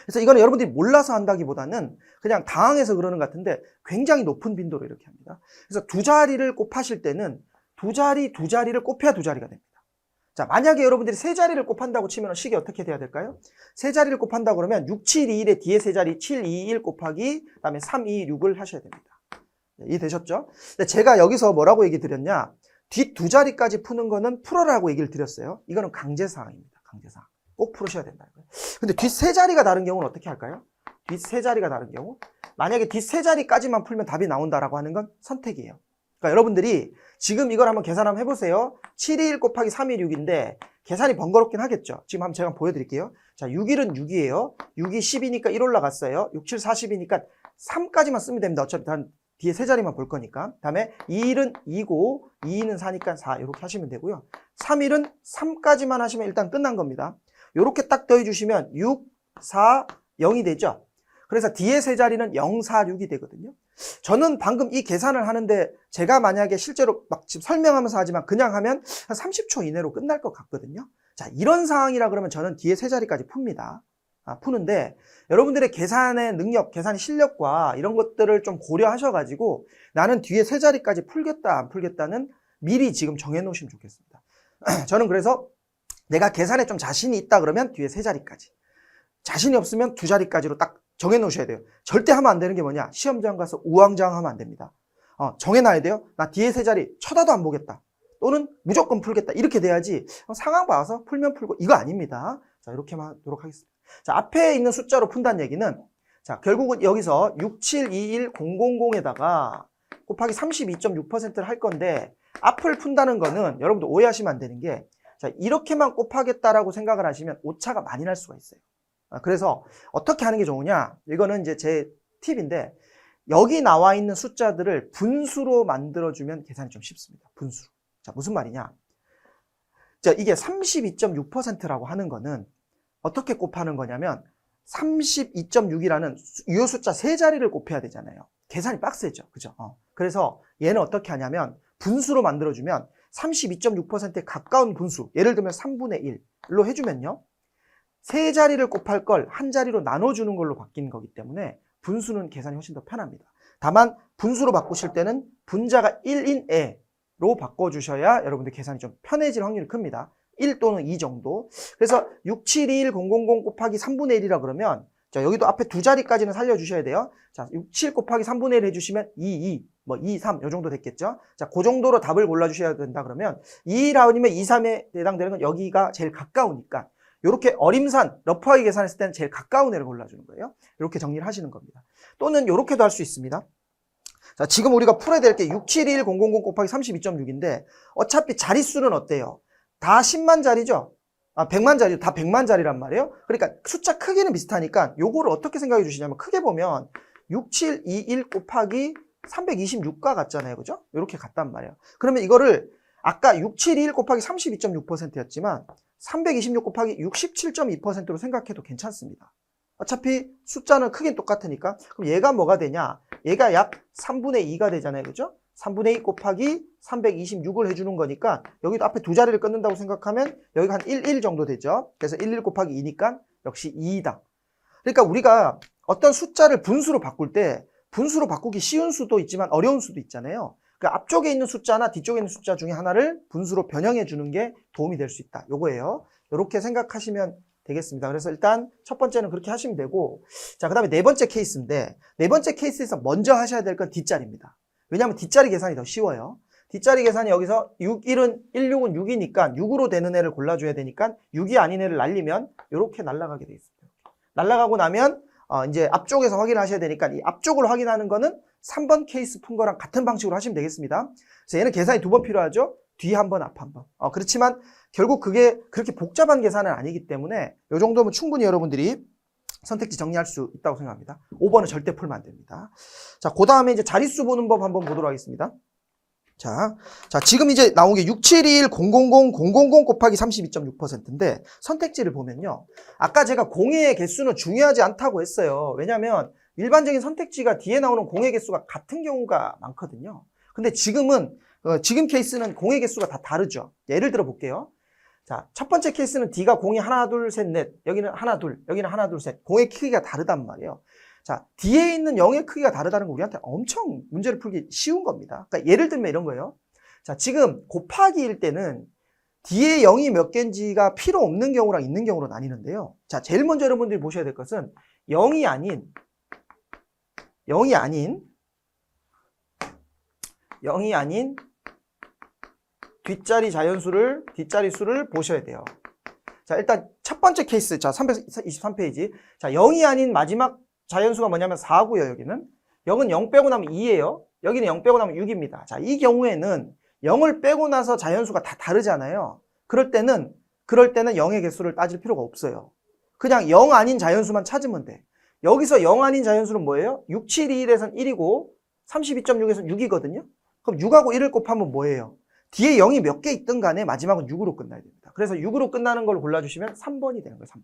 그래서 이거는 여러분들이 몰라서 한다기보다는 그냥 당황해서 그러는 것 같은데 굉장히 높은 빈도로 이렇게 합니다. 그래서 두 자리를 곱하실 때는 두 자리를 곱해야 두 자리가 됩니다. 자, 만약에 여러분들이 세 자리를 곱한다고 치면 식이 어떻게 돼야 될까요? 세 자리를 곱한다고 그러면 6, 7, 2, 1의 뒤에 세 자리 7, 2, 1 곱하기 그다음에 3, 2, 6을 하셔야 됩니다. 이해되셨죠? 근데 제가 여기서 뭐라고 얘기 드렸냐? 뒷 두 자리까지 푸는 거는 풀어라고 얘기를 드렸어요. 이거는 강제사항입니다. 강제사항. 꼭 풀으셔야 된다. 근데 뒷 세 자리가 다른 경우는 어떻게 할까요? 뒷 세 자리가 다른 경우? 만약에 뒷 세 자리까지만 풀면 답이 나온다라고 하는 건 선택이에요. 그러니까 여러분들이 지금 이걸 한번 계산 한번 해보세요. 7일 곱하기 3이 6인데 계산이 번거롭긴 하겠죠. 지금 한번 제가 보여드릴게요. 자, 6일은 6이에요. 6이 10이니까 1 올라갔어요. 6, 7, 40이니까 3까지만 쓰면 됩니다. 어차피 단 뒤에 세 자리만 볼 거니까. 다음에 2일은 2고 2는 4니까 4 이렇게 하시면 되고요. 3일은 3까지만 하시면 일단 끝난 겁니다. 이렇게 딱 더해주시면 6, 4, 0이 되죠. 그래서 뒤에 세 자리는 0, 4, 6이 되거든요. 저는 방금 이 계산을 하는데 제가 만약에 실제로 막 지금 설명하면서 하지만 그냥 하면 한 30초 이내로 끝날 것 같거든요. 자, 이런 상황이라 그러면 저는 뒤에 세 자리까지 풉니다. 푸는데 여러분들의 계산의 능력, 계산 실력과 이런 것들을 좀 고려하셔가지고 나는 뒤에 세 자리까지 풀겠다, 안 풀겠다는 미리 지금 정해놓으시면 좋겠습니다. 저는 그래서 내가 계산에 좀 자신이 있다 그러면 뒤에 세 자리까지. 자신이 없으면 두 자리까지로 딱 정해놓으셔야 돼요. 절대 하면 안 되는 게 뭐냐? 시험장 가서 우왕좌왕하면 안 됩니다. 정해놔야 돼요. 나 뒤에 세 자리 쳐다도 안 보겠다. 또는 무조건 풀겠다. 이렇게 돼야지 상황 봐서 풀면 풀고 이거 아닙니다. 자, 이렇게만 하도록 하겠습니다. 자, 앞에 있는 숫자로 푼다는 얘기는 자, 결국은 여기서 6721000에다가 곱하기 32.6%를 할 건데 앞을 푼다는 거는 여러분들 오해하시면 안 되는 게 자, 이렇게만 곱하겠다라고 생각을 하시면 오차가 많이 날 수가 있어요. 그래서 어떻게 하는 게 좋으냐? 이거는 이제 제 팁인데 여기 나와 있는 숫자들을 분수로 만들어주면 계산이 좀 쉽습니다. 분수로. 자, 무슨 말이냐? 자, 이게 32.6%라고 하는 거는 어떻게 곱하는 거냐면 32.6이라는 유효 숫자 세 자리를 곱해야 되잖아요. 계산이 빡세죠. 그죠? 그래서 얘는 어떻게 하냐면 분수로 만들어주면 32.6%에 가까운 분수, 예를 들면 3분의 1로 해주면요. 세 자리를 곱할 걸 한 자리로 나눠주는 걸로 바뀐 거기 때문에 분수는 계산이 훨씬 더 편합니다. 다만 분수로 바꾸실 때는 분자가 1인 애로 바꿔주셔야 여러분들 계산이 좀 편해질 확률이 큽니다. 1 또는 2 정도. 그래서 6721000 곱하기 3분의 1이라 그러면 자, 여기도 앞에 두 자리까지는 살려주셔야 돼요. 자, 67 곱하기 3분의 1 해주시면 2, 2, 3 이 정도 됐겠죠. 자, 그 정도로 답을 골라주셔야 된다 그러면 2라운이면 2, 3에 해당되는 건 여기가 제일 가까우니까 이렇게 어림산, 러프하게 계산했을 때는 제일 가까운 애를 골라주는 거예요. 이렇게 정리를 하시는 겁니다. 또는 이렇게도 할 수 있습니다. 자, 지금 우리가 풀어야 될 게 671000 곱하기 32.6인데 어차피 자릿수는 어때요? 다 10만 자리죠? 100만짜리, 다 100만짜리란 말이에요. 그러니까 숫자 크기는 비슷하니까 요거를 어떻게 생각해 주시냐면 크게 보면 6721 곱하기 326과 같잖아요. 그죠? 이렇게 같단 말이에요. 그러면 이거를 아까 6721 곱하기 32.6%였지만 326 곱하기 67.2%로 생각해도 괜찮습니다. 어차피 숫자는 크긴 똑같으니까. 그럼 얘가 뭐가 되냐? 얘가 약 3분의 2가 되잖아요. 그죠? 3분의 2 곱하기 326을 해주는 거니까 여기도 앞에 두 자리를 끊는다고 생각하면 여기가 한 1 정도 되죠. 그래서 1 곱하기 2니까 역시 2이다. 그러니까 우리가 어떤 숫자를 분수로 바꿀 때 분수로 바꾸기 쉬운 수도 있지만 어려운 수도 있잖아요. 그러니까 앞쪽에 있는 숫자나 뒤쪽에 있는 숫자 중에 하나를 분수로 변형해 주는 게 도움이 될 수 있다. 요거예요. 이렇게 생각하시면 되겠습니다. 그래서 일단 첫 번째는 그렇게 하시면 되고, 자, 그 다음에 네 번째 케이스인데, 네 번째 케이스에서 먼저 하셔야 될 건 뒷자리입니다. 왜냐하면 뒷자리 계산이 더 쉬워요. 뒷자리 계산이 여기서 16은 6이니까 6으로 되는 애를 골라줘야 되니까 6이 아닌 애를 날리면 이렇게 날아가게 돼 있습니다. 날아가고 나면 이제 앞쪽에서 확인하셔야 되니까 이 앞쪽을 확인하는 거는 3번 케이스 푼 거랑 같은 방식으로 하시면 되겠습니다. 그래서 얘는 계산이 두 번 필요하죠. 뒤 한 번, 앞 한 번. 그렇지만 결국 그게 그렇게 복잡한 계산은 아니기 때문에 이 정도면 충분히 여러분들이 선택지 정리할 수 있다고 생각합니다. 5번은 절대 풀면 안 됩니다. 자, 그 다음에 이제 자릿수 보는 법 한번 보도록 하겠습니다. 자, 지금 이제 나온 게 6721 000 곱하기 32.6%인데 선택지를 보면요. 아까 제가 공의 개수는 중요하지 않다고 했어요. 왜냐하면 일반적인 선택지가 뒤에 나오는 공의 개수가 같은 경우가 많거든요. 근데 지금 케이스는 공의 개수가 다 다르죠. 예를 들어 볼게요. 자, 첫 번째 케이스는 D가 공이 하나, 둘, 셋, 넷. 여기는 하나, 둘. 여기는 하나, 둘, 셋. 공의 크기가 다르단 말이에요. 자, 뒤에 있는 0의 크기가 다르다는 거 우리한테 엄청 문제를 풀기 쉬운 겁니다. 그러니까 예를 들면 이런 거예요. 자, 지금 곱하기일 때는 뒤에 0이 몇 개인지가 필요 없는 경우랑 있는 경우로 나뉘는데요. 자, 제일 먼저 여러분들이 보셔야 될 것은 0이 아닌 뒷자리 수를 보셔야 돼요. 자, 일단 첫 번째 케이스. 자, 323페이지. 자, 0이 아닌 마지막 자연수가 뭐냐면 4고요, 여기는. 0은 0 빼고 나면 2예요. 여기는 0 빼고 나면 6입니다. 자, 이 경우에는 0을 빼고 나서 자연수가 다 다르잖아요. 그럴 때는 0의 개수를 따질 필요가 없어요. 그냥 0 아닌 자연수만 찾으면 돼. 여기서 0 아닌 자연수는 뭐예요? 6721에선 1이고 32.6에선 6이거든요. 그럼 6하고 1을 곱하면 뭐예요? 뒤에 0이 몇 개 있든 간에 마지막은 6으로 끝나야 됩니다. 그래서 6으로 끝나는 걸 골라주시면 3번이 되는 거예요. 3번.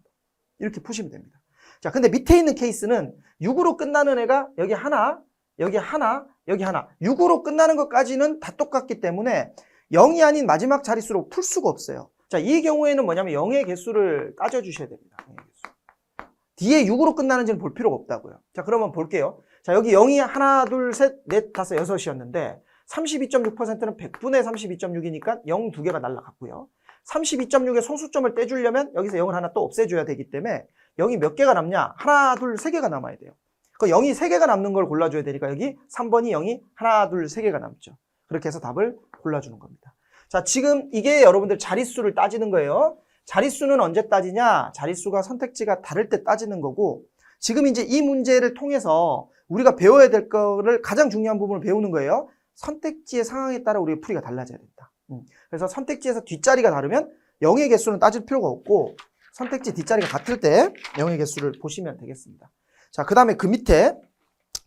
이렇게 푸시면 됩니다. 자, 근데 밑에 있는 케이스는 6으로 끝나는 애가 여기 하나, 여기 하나, 여기 하나. 6으로 끝나는 것까지는 다 똑같기 때문에 0이 아닌 마지막 자릿수로 풀 수가 없어요. 자, 이 경우에는 뭐냐면 0의 개수를 따져주셔야 됩니다. 0의 개수. 뒤에 6으로 끝나는지는 볼 필요가 없다고요. 자, 그러면 볼게요. 자, 여기 0이 하나, 둘, 셋, 넷, 다섯, 여섯이었는데 32.6%는 100분의 32.6이니까 0 두 개가 날라갔고요. 32.6의 소수점을 떼주려면 여기서 0을 하나 또 없애줘야 되기 때문에 0이 몇 개가 남냐? 하나, 둘, 세 개가 남아야 돼요. 그 0이 세 개가 남는 걸 골라줘야 되니까 여기 3번이 0이 하나, 둘, 세 개가 남죠. 그렇게 해서 답을 골라주는 겁니다. 자, 지금 이게 여러분들 자릿수를 따지는 거예요. 자릿수는 언제 따지냐? 자릿수가 선택지가 다를 때 따지는 거고, 지금 이제 이 문제를 통해서 우리가 배워야 될 거를 가장 중요한 부분을 배우는 거예요. 선택지의 상황에 따라 우리의 풀이가 달라져야 된다. 그래서 선택지에서 뒷자리가 다르면 0의 개수는 따질 필요가 없고 선택지 뒷자리가 같을 때 0의 개수를 보시면 되겠습니다. 자, 그 다음에 그 밑에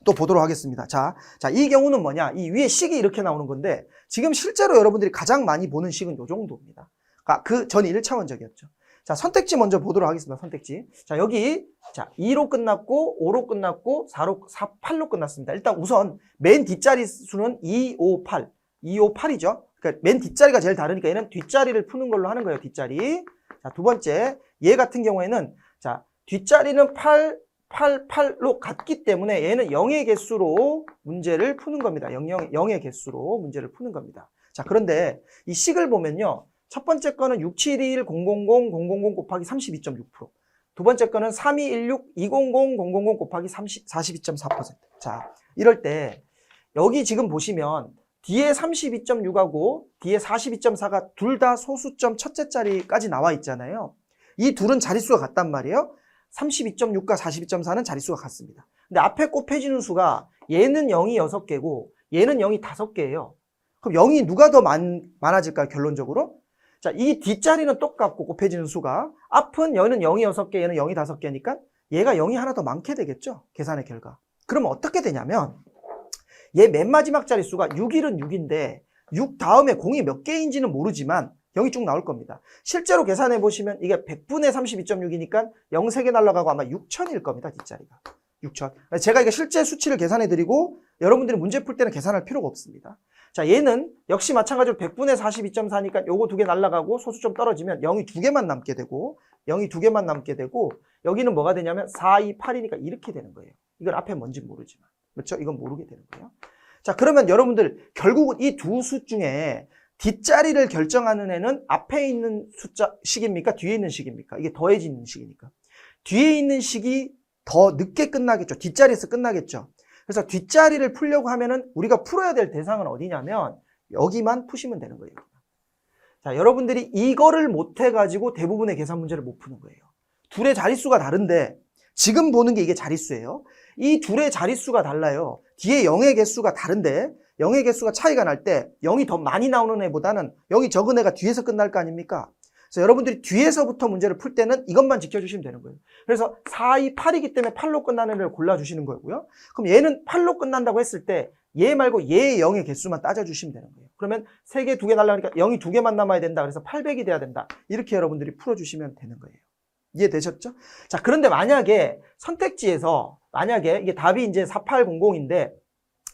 또 보도록 하겠습니다. 자, 이 경우는 뭐냐? 이 위에 식이 이렇게 나오는 건데 지금 실제로 여러분들이 가장 많이 보는 식은 이 정도입니다. 그러니까 그 전 1차원적이었죠. 자, 선택지 먼저 보도록 하겠습니다. 선택지. 자, 여기 2로 끝났고 5로 끝났고 8로 끝났습니다. 일단 우선 맨 뒷자리 수는 2, 5, 8. 2, 5, 8이죠. 그러니까 맨 뒷자리가 제일 다르니까 얘는 뒷자리를 푸는 걸로 하는 거예요. 뒷자리. 자, 두 번째. 얘 같은 경우에는 자, 뒷자리는 8, 8로 같기 때문에 얘는 0의 개수로 문제를 푸는 겁니다. 0의 개수로 문제를 푸는 겁니다. 자, 그런데 이 식을 보면요. 첫 번째 거는 6721 000 곱하기 32.6%. 두 번째 거는 3216 200 000 곱하기 42.4%. 자, 이럴 때 여기 지금 보시면 뒤에 32.6하고 뒤에 42.4가 둘 다 소수점 첫째 자리까지 나와 있잖아요. 이 둘은 자릿수가 같단 말이에요. 32.6과 42.4는 자릿수가 같습니다. 근데 앞에 곱해지는 수가 얘는 0이 6개고 얘는 0이 5개예요. 그럼 0이 누가 더 많아질까요? 결론적으로? 자, 이 뒷자리는 똑같고 곱해지는 수가 앞은 얘는 0이 6개, 얘는 0이 5개니까 얘가 0이 하나 더 많게 되겠죠? 계산의 결과. 그러면 어떻게 되냐면 얘 맨 마지막 자릿수가 6일은 6인데 6 다음에 공이 몇 개인지는 모르지만 0이 쭉 나올 겁니다. 실제로 계산해 보시면 이게 100분의 32.6이니까 0 3개 날라가고 아마 6천일 겁니다. 뒷자리가. 6천. 제가 이게 실제 수치를 계산해 드리고 여러분들이 문제 풀 때는 계산할 필요가 없습니다. 자, 얘는 역시 마찬가지로 100분의 42.4니까 요거 2개 날라가고 소수점 떨어지면 0이 2개만 남게 되고 0이 2개만 남게 되고 여기는 뭐가 되냐면 4, 2, 8이니까 이렇게 되는 거예요. 이건 앞에 뭔지 모르지만. 그렇죠? 이건 모르게 되는 거예요. 자, 그러면 여러분들 결국은 이 두 수 중에 뒷자리를 결정하는 애는 앞에 있는 숫자 식입니까? 뒤에 있는 식입니까? 이게 더해지는 식이니까. 뒤에 있는 식이 더 늦게 끝나겠죠. 뒷자리에서 끝나겠죠. 그래서 뒷자리를 풀려고 하면은 우리가 풀어야 될 대상은 어디냐면 여기만 푸시면 되는 거예요. 자, 여러분들이 이거를 못 해가지고 대부분의 계산 문제를 못 푸는 거예요. 둘의 자릿수가 다른데 지금 보는 게 이게 자릿수예요. 이 둘의 자릿수가 달라요. 뒤에 0의 개수가 다른데 0의 개수가 차이가 날 때 0이 더 많이 나오는 애보다는 0이 적은 애가 뒤에서 끝날 거 아닙니까? 그래서 여러분들이 뒤에서부터 문제를 풀 때는 이것만 지켜주시면 되는 거예요. 그래서 4, 2, 8이기 때문에 8로 끝나는 애를 골라주시는 거고요. 그럼 얘는 8로 끝난다고 했을 때 얘 말고 얘의 0의 개수만 따져주시면 되는 거예요. 그러면 3개, 2개 날라가니까 0이 2개만 남아야 된다. 그래서 800이 돼야 된다. 이렇게 여러분들이 풀어주시면 되는 거예요. 이해되셨죠? 자, 그런데 만약에 선택지에서 만약에 이게 답이 이제 4800인데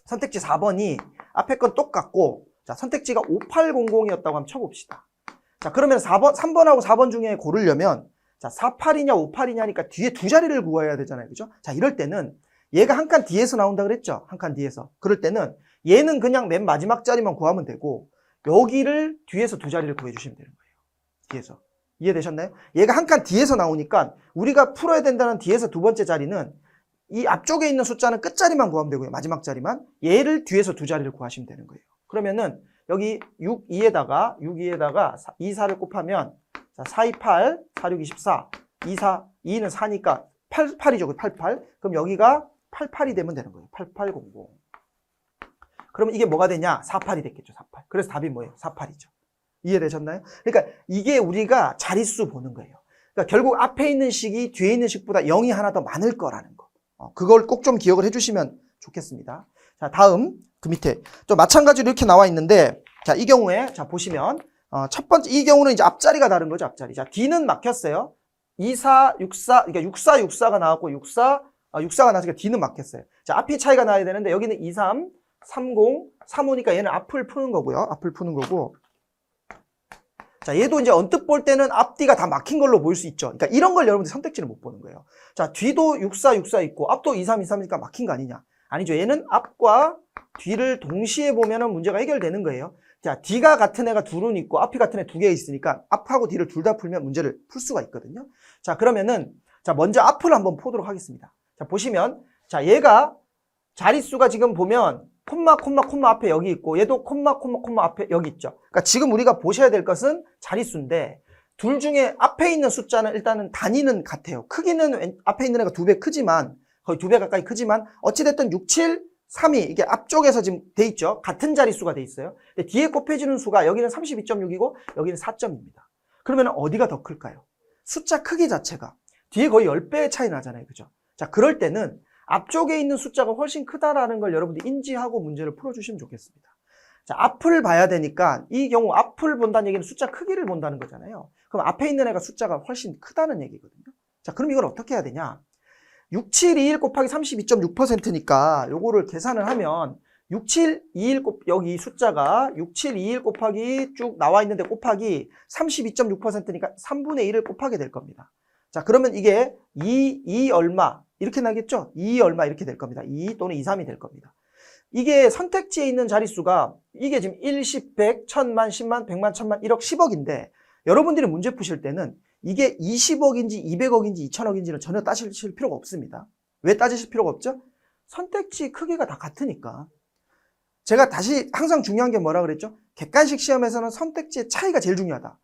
선택지 4번이 앞에 건 똑같고 자, 선택지가 5800이었다고 한번 쳐봅시다. 자, 그러면 3번하고 4번 중에 고르려면 자, 48이냐 58이냐니까 뒤에 두 자리를 구해야 되잖아요. 그죠? 자, 이럴 때는 얘가 한 칸 뒤에서 나온다 그랬죠? 한 칸 뒤에서. 그럴 때는 얘는 그냥 맨 마지막 자리만 구하면 되고 여기를 뒤에서 두 자리를 구해주시면 되는 거예요. 뒤에서. 이해되셨나요? 얘가 한 칸 뒤에서 나오니까 우리가 풀어야 된다는 뒤에서 두 번째 자리는 이 앞쪽에 있는 숫자는 끝자리만 구하면 되고요. 마지막 자리만. 얘를 뒤에서 두 자리를 구하시면 되는 거예요. 그러면은 여기 6, 2에다가 2, 4를 곱하면 자, 4, 2, 8, 4, 6, 24, 2, 4, 2는 4니까 88이죠. 88. 그럼 여기가 88이 되면 되는 거예요. 8800. 그러면 이게 뭐가 되냐? 48이 됐겠죠. 48. 그래서 답이 뭐예요? 48이죠. 이해되셨나요? 그러니까 이게 우리가 자릿수 보는 거예요. 그러니까 결국 앞에 있는 식이 뒤에 있는 식보다 0이 하나 더 많을 거라는 거. 그걸 꼭 좀 기억을 해주시면 좋겠습니다. 자, 다음 그 밑에 또 마찬가지로 이렇게 나와 있는데 자, 이 경우에 자 보시면 첫 번째 이 경우는 이제 앞자리가 다른 거죠. 앞자리. 자, D는 막혔어요. 24, 64 그러니까 64, 64가 나왔고 64가 나왔으니까 D는 막혔어요. 자, 앞이 차이가 나야 되는데 여기는 23, 30, 35니까 얘는 앞을 푸는 거고요. 앞을 푸는 거고. 자, 얘도 이제 언뜻 볼 때는 앞뒤가 다 막힌 걸로 보일 수 있죠. 그러니까 이런 걸 여러분들이 선택지를 못 보는 거예요. 자, 뒤도 64, 64 있고 앞도 23, 23이니까 막힌 거 아니냐? 아니죠. 얘는 앞과 뒤를 동시에 보면은 문제가 해결되는 거예요. 자, D가 같은 애가 둘은 있고 앞이 같은 애 두 개 있으니까 앞하고 D를 둘 다 풀면 문제를 풀 수가 있거든요. 자, 그러면은 자, 먼저 앞을 한번 보도록 하겠습니다. 자, 보시면 자, 얘가 자릿수가 지금 보면 콤마 앞에 여기 있고 얘도 콤마 앞에 여기 있죠. 그러니까 지금 우리가 보셔야 될 것은 자릿수인데 둘 중에 앞에 있는 숫자는 일단은 단위는 같아요. 크기는 앞에 있는 애가 2배 크지만 거의 2배 가까이 크지만 어찌됐든 6, 7, 3이 이게 앞쪽에서 지금 돼 있죠. 같은 자릿수가 돼 있어요. 근데 뒤에 곱해지는 수가 여기는 32.6이고 여기는 4점입니다. 그러면 어디가 더 클까요? 숫자 크기 자체가 뒤에 거의 10배의 차이 나잖아요. 그죠? 자, 그럴 때는 앞쪽에 있는 숫자가 훨씬 크다라는 걸 여러분들이 인지하고 문제를 풀어주시면 좋겠습니다. 자, 앞을 봐야 되니까 이 경우 앞을 본다는 얘기는 숫자 크기를 본다는 거잖아요. 그럼 앞에 있는 애가 숫자가 훨씬 크다는 얘기거든요. 자, 그럼 이걸 어떻게 해야 되냐? 6721 곱하기 32.6%니까 요거를 계산을 하면 6721 여기 숫자가 6721 곱하기 쭉 나와 있는데 곱하기 32.6%니까 3분의 1을 곱하게 될 겁니다. 자, 그러면 이게 2 얼마 이렇게 나겠죠? 2 얼마 이렇게 될 겁니다. 2 또는 2, 3이 될 겁니다. 이게 선택지에 있는 자릿수가 이게 지금 1, 10, 100, 1000만, 10만, 100만, 1000만, 1억, 10억인데 여러분들이 문제 푸실 때는 이게 20억인지 200억인지 2000억인지는 전혀 따지실 필요가 없습니다. 왜 따지실 필요가 없죠? 선택지 크기가 다 같으니까. 제가 다시 항상 중요한 게 뭐라 그랬죠? 객관식 시험에서는 선택지의 차이가 제일 중요하다.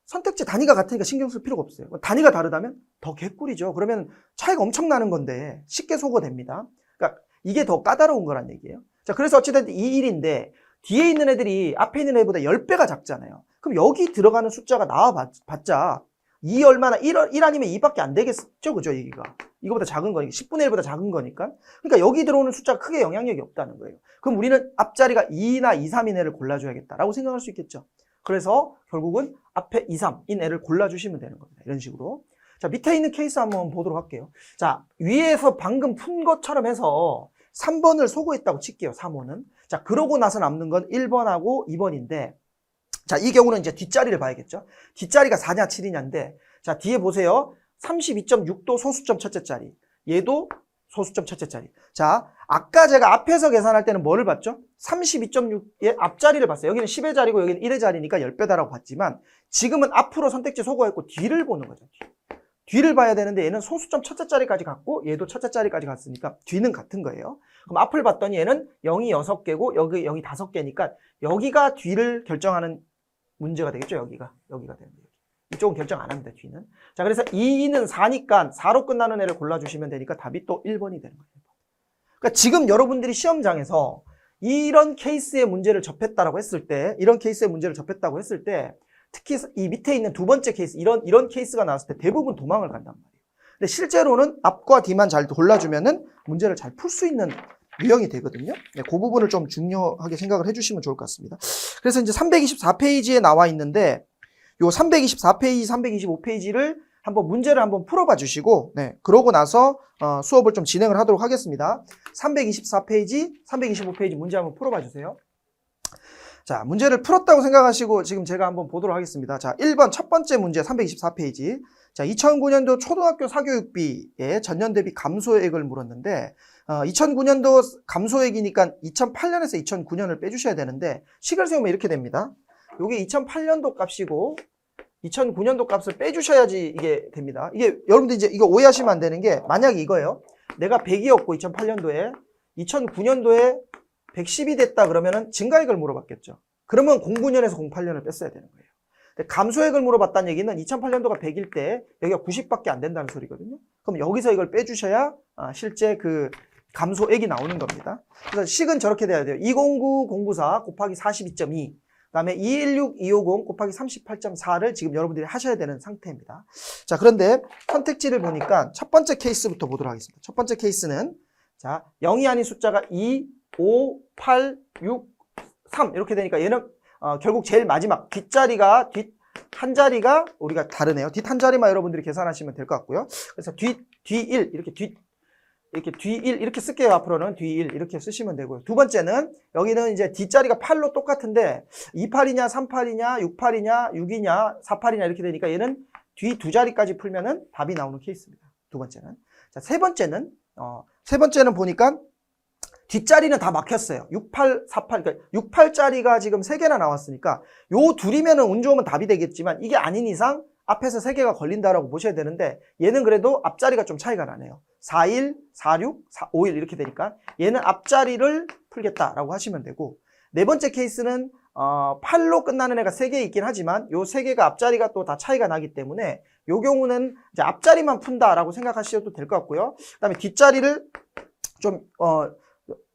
선택지 단위가 같으니까 신경 쓸 필요가 없어요. 단위가 다르다면 더 개꿀이죠. 그러면 차이가 엄청 나는 건데 쉽게 소거됩니다. 그러니까 이게 더 까다로운 거란 얘기예요. 자, 그래서 어찌됐든 2, 1인데 뒤에 있는 애들이 앞에 있는 애보다 10배가 작잖아요. 그럼 그럼 여기 들어가는 숫자가 나와봤자 2 얼마나 1 아니면 2밖에 안 되겠죠, 그죠? 여기가 이거보다 작은 거니까 10분의 1보다 작은 거니까. 그러니까 여기 들어오는 숫자가 크게 영향력이 없다는 거예요. 그럼 우리는 앞자리가 2나 2, 3인 애를 골라줘야겠다라고 생각할 수 있겠죠. 그래서 결국은 앞에 2, 3인 애를 골라주시면 되는 겁니다. 이런 식으로. 자, 밑에 있는 케이스 한번 보도록 할게요. 자, 위에서 방금 푼 것처럼 해서 3번을 소거했다고 칠게요. 3호는. 자, 그러고 나서 남는 건 1번하고 2번인데, 자, 이 경우는 이제 뒷자리를 봐야겠죠. 뒷자리가 4냐 7이냐인데, 자, 뒤에 보세요. 32.6도 소수점 첫째 자리. 얘도 소수점 첫째 자리. 자, 아까 제가 앞에서 계산할 때는 뭐를 봤죠? 32.6의 앞자리를 봤어요. 여기는 10의 자리고 여기는 1의 자리니까 10배다라고 봤지만, 지금은 앞으로 선택지 소거했고 뒤를 보는 거죠. 뒤를 봐야 되는데 얘는 소수점 첫째 자리까지 갔고 얘도 첫째 자리까지 갔으니까 뒤는 같은 거예요. 그럼 앞을 봤더니 얘는 0이 6개고 여기 0이 5개니까 여기가 뒤를 결정하는 문제가 되겠죠. 여기가 되는 거예요. 이쪽은 결정 안 합니다. 뒤는. 자, 그래서 2는 4니까 4로 끝나는 애를 골라주시면 되니까 답이 또 1번이 되는 거예요. 그러니까 지금 여러분들이 시험장에서 이런 케이스의 문제를 접했다라고 했을 때, 특히 이 밑에 있는 두 번째 케이스, 이런 케이스가 나왔을 때 대부분 도망을 간단 말이에요. 근데 실제로는 앞과 뒤만 잘 골라주면은 문제를 잘 풀 수 있는 유형이 되거든요. 네, 그 부분을 좀 중요하게 생각을 해주시면 좋을 것 같습니다. 그래서 이제 324페이지에 나와 있는데, 요 324페이지, 325페이지를 문제를 한번 풀어봐 주시고, 네, 그러고 나서 수업을 좀 진행을 하도록 하겠습니다. 324페이지, 325페이지 문제 한번 풀어봐 주세요. 자, 문제를 풀었다고 생각하시고 지금 제가 한번 보도록 하겠습니다. 자, 1번 첫 번째 문제 324페이지. 자, 2009년도 초등학교 사교육비의 전년 대비 감소액을 물었는데 2009년도 감소액이니까 2008년에서 2009년을 빼주셔야 되는데 식을 세우면 이렇게 됩니다. 이게 2008년도 값이고 2009년도 값을 빼주셔야지 이게 됩니다. 이게 여러분들 이제 이거 오해하시면 안 되는 게 만약에 이거예요. 내가 100이었고 2008년도에 2009년도에 110이 됐다 그러면은 증가액을 물어봤겠죠. 그러면 09년에서 08년을 뺐어야 되는 거예요. 근데 감소액을 물어봤다는 얘기는 2008년도가 100일 때 여기가 90밖에 안 된다는 소리거든요. 그럼 여기서 이걸 빼주셔야 실제 그 감소액이 나오는 겁니다. 그래서 식은 저렇게 돼야 돼요. 209094 곱하기 42.2 그다음에 216250 곱하기 38.4를 지금 여러분들이 하셔야 되는 상태입니다. 자, 그런데 선택지를 보니까 첫 번째 케이스부터 보도록 하겠습니다. 첫 번째 케이스는 자, 0이 아닌 숫자가 2, 5, 8, 6, 3 이렇게 되니까 얘는 결국 제일 마지막 뒷자리가 한 자리가 우리가 다르네요. 뒷 한 자리만 여러분들이 계산하시면 될 것 같고요. 그래서 뒤 1 이렇게 뒤 1 이렇게 쓸게요. 앞으로는 뒤 1 이렇게 쓰시면 되고요. 두 번째는 여기는 이제 뒷자리가 8로 똑같은데 28이냐 38이냐 68이냐 6이냐 48이냐 이렇게 되니까 얘는 뒤 두 자리까지 풀면은 답이 나오는 케이스입니다. 두 번째는. 자, 세 번째는 보니까 뒷자리는 다 막혔어요. 68, 48, 그러니까 68자리가 지금 3개나 나왔으니까 요 둘이면은 운 좋으면 답이 되겠지만 이게 아닌 이상 앞에서 3개가 걸린다라고 보셔야 되는데 얘는 그래도 앞자리가 좀 차이가 나네요. 41, 46, 51 이렇게 되니까 얘는 앞자리를 풀겠다라고 하시면 되고 네 번째 케이스는 8로 끝나는 애가 3개 있긴 하지만 요 3개가 앞자리가 또 다 차이가 나기 때문에 요 경우는 이제 앞자리만 푼다라고 생각하셔도 될 것 같고요. 그다음에 뒷자리를 좀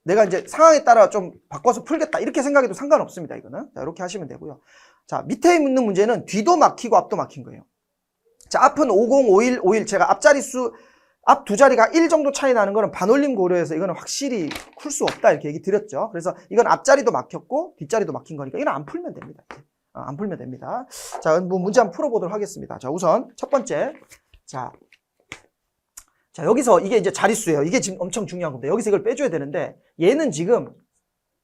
내가 이제 상황에 따라 좀 바꿔서 풀겠다 이렇게 생각해도 상관없습니다. 이거는 자, 이렇게 하시면 되고요. 자, 밑에 있는 문제는 뒤도 막히고 앞도 막힌 거예요. 자, 앞은 50, 51, 51 제가 앞자리 수 앞 두 자리가 1 정도 차이 나는 거는 반올림 고려해서 이거는 확실히 풀 수 없다 이렇게 얘기 드렸죠. 그래서 이건 앞자리도 막혔고 뒷자리도 막힌 거니까 이건 안 풀면 됩니다. 안 풀면 됩니다. 자, 문제 한번 풀어보도록 하겠습니다. 자, 우선 첫 번째 자, 여기서 이게 이제 자릿수예요. 이게 지금 엄청 중요한 겁니다. 여기서 이걸 빼줘야 되는데 얘는 지금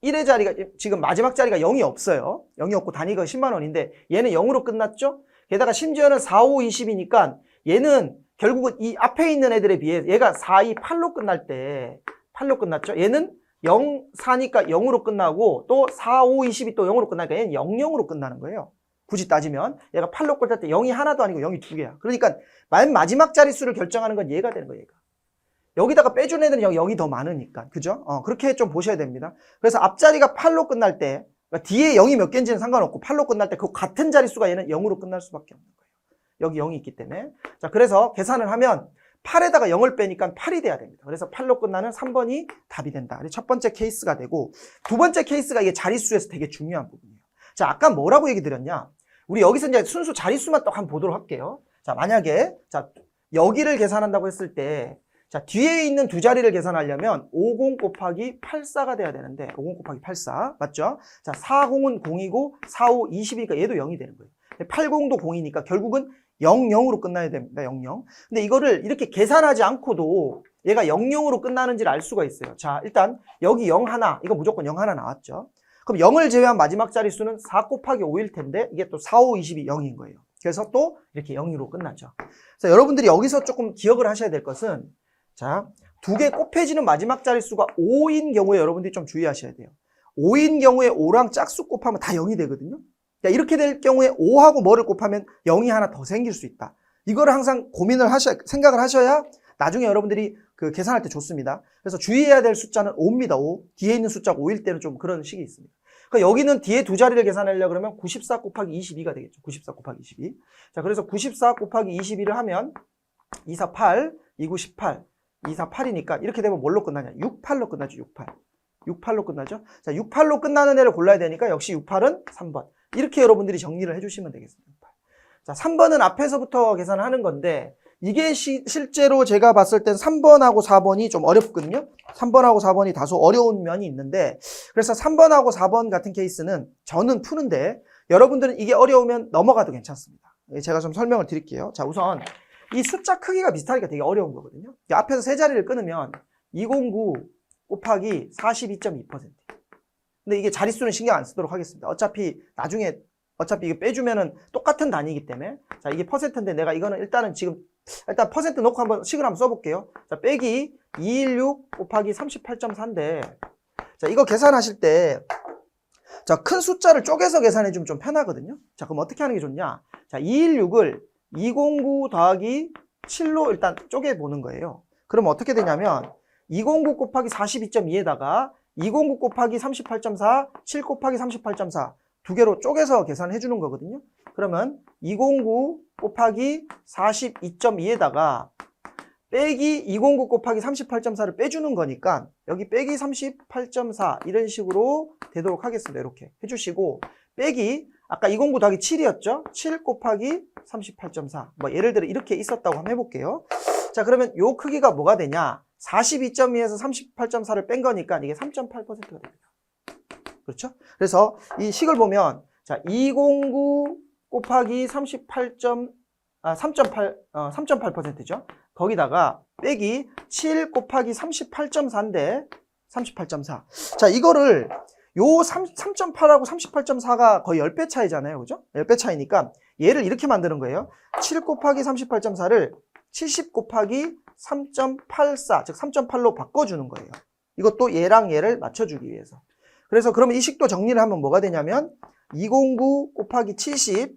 1의 자리가 지금 마지막 자리가 0이 없어요. 0이 없고 단위가 10만 원인데 얘는 0으로 끝났죠. 게다가 심지어는 4, 5, 20이니까 얘는 결국은 이 앞에 있는 애들에 비해 얘가 4, 2, 8로 끝날 때 8로 끝났죠. 얘는 0, 4니까 0으로 끝나고 또 4, 5, 20이 또 0으로 끝나니까 얘는 0, 0으로 끝나는 거예요. 굳이 따지면 얘가 8로 끝날 때 0이 하나도 아니고 0이 2개야. 그러니까 맨 마지막 자릿수를 결정하는 건 얘가 되는 거예요. 얘가. 여기다가 빼준 애들은 0이 더 많으니까. 그죠? 그렇게 좀 보셔야 됩니다. 그래서 앞자리가 8로 끝날 때 그러니까 뒤에 0이 몇 개인지는 상관없고 8로 끝날 때 그 같은 자릿수가 얘는 0으로 끝날 수밖에 없는 거예요. 여기 0이 있기 때문에. 자, 그래서 계산을 하면 8에다가 0을 빼니까 8이 돼야 됩니다. 그래서 8로 끝나는 3번이 답이 된다. 첫 번째 케이스가 되고 두 번째 케이스가 이게 자릿수에서 되게 중요한 부분이에요. 자, 아까 뭐라고 얘기 드렸냐? 우리 여기서 이제 순수 자릿수만 또 한번 보도록 할게요. 자, 만약에, 자, 여기를 계산한다고 했을 때, 자, 뒤에 있는 두 자리를 계산하려면 50 곱하기 84가 돼야 되는데, 50 곱하기 84. 맞죠? 자, 40은 0이고, 45, 20이니까 얘도 0이 되는 거예요. 80도 0이니까 결국은 00으로 끝나야 됩니다. 00. 근데 이거를 이렇게 계산하지 않고도 얘가 00으로 끝나는지를 알 수가 있어요. 자, 일단 여기 0 하나, 이거 무조건 0 하나 나왔죠. 그럼 0을 제외한 마지막 자릿수는 4 곱하기 5일 텐데 이게 또 4, 5, 20이 0인 거예요. 그래서 또 이렇게 0으로 끝나죠. 자, 여러분들이 여기서 조금 기억을 하셔야 될 것은, 자, 두 개 곱해지는 마지막 자릿수가 5인 경우에 여러분들이 좀 주의하셔야 돼요. 5인 경우에 5랑 짝수 곱하면 다 0이 되거든요. 자, 이렇게 될 경우에 5하고 뭐를 곱하면 0이 하나 더 생길 수 있다. 이거를 항상 생각을 하셔야 나중에 여러분들이 그 계산할 때 좋습니다. 그래서 주의해야 될 숫자는 5입니다. 5. 뒤에 있는 숫자가 5일 때는 좀 그런 식이 있습니다. 그러니까 여기는 뒤에 두 자리를 계산하려고 그러면 94 곱하기 22가 되겠죠. 94 곱하기 22. 자, 그래서 94 곱하기 22를 하면 248, 29, 18, 248이니까 이렇게 되면 뭘로 끝나냐? 68로 끝나죠. 68. 68로 끝나죠. 자, 68로 끝나는 애를 골라야 되니까 역시 68은 3번. 이렇게 여러분들이 정리를 해주시면 되겠습니다. 자, 3번은 앞에서부터 계산하는 건데 이게 실제로 제가 봤을 땐 3번하고 4번이 좀 어렵거든요. 3번하고 4번이 다소 어려운 면이 있는데, 그래서 3번하고 4번 같은 케이스는 저는 푸는데 여러분들은 이게 어려우면 넘어가도 괜찮습니다. 제가 좀 설명을 드릴게요. 자, 우선 이 숫자 크기가 비슷하니까 되게 어려운 거거든요. 앞에서 세 자리를 끊으면 209 곱하기 42.2%. 근데 이게 자릿수는 신경 안 쓰도록 하겠습니다. 어차피 이게 빼주면은 똑같은 단위이기 때문에. 자, 이게 퍼센트인데 내가 이거는 일단 퍼센트 놓고 한번 식을 한번 써볼게요. 자, 빼기 216 곱하기 38.4인데, 자, 이거 계산하실 때, 자, 큰 숫자를 쪼개서 계산해주면 좀 편하거든요. 자, 그럼 어떻게 하는 게 좋냐? 자, 216을 209 더하기 7로 일단 쪼개보는 거예요. 그러면 어떻게 되냐면, 209 곱하기 42.2에다가 209 곱하기 38.4, 7 곱하기 38.4 두 개로 쪼개서 계산해 주는 거거든요. 그러면 209 곱하기 42.2에다가 빼기 209 곱하기 38.4를 빼주는 거니까 여기 빼기 38.4 이런 식으로 되도록 하겠습니다. 이렇게 해주시고 빼기 아까 209 더하기 7이었죠? 7 곱하기 38.4 뭐 예를 들어 이렇게 있었다고 한번 해볼게요. 자, 그러면 요 크기가 뭐가 되냐? 42.2에서 38.4를 뺀 거니까 이게 3.8%가 됩니다. 그렇죠? 그래서 이 식을 보면 자, 209 곱하기 3.8%죠. 거기다가 빼기 7 곱하기 38.4인데 38.4. 자, 이거를 요 3.8하고 38.4가 거의 10배 차이잖아요. 그죠? 10배 차이니까 얘를 이렇게 만드는 거예요. 7 곱하기 38.4를 70 곱하기 3.84, 즉 3.8로 바꿔주는 거예요. 이것도 얘랑 얘를 맞춰주기 위해서. 그래서 그러면 이 식도 정리를 하면 뭐가 되냐면 209 곱하기 70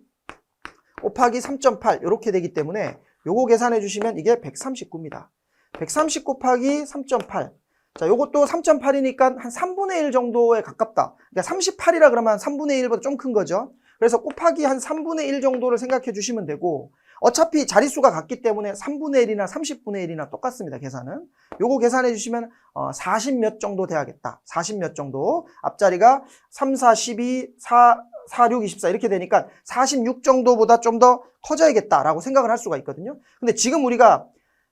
곱하기 3.8 이렇게 되기 때문에 요거 계산해 주시면 이게 139입니다. 130 곱하기 3.8. 자, 요것도 3.8이니까 한 3분의 1 정도에 가깝다. 그러니까 38이라 그러면 3분의 1보다 좀 큰 거죠. 그래서 곱하기 한 3분의 1 정도를 생각해 주시면 되고, 어차피 자릿수가 같기 때문에 3분의 1이나 30분의 1이나 똑같습니다. 계산은. 요거 계산해 주시면 40 몇 정도 돼야겠다. 40 몇 정도. 앞자리가 3, 4, 12, 4, 6, 24 이렇게 되니까 46 정도보다 좀 더 커져야겠다라고 생각을 할 수가 있거든요. 근데 지금 우리가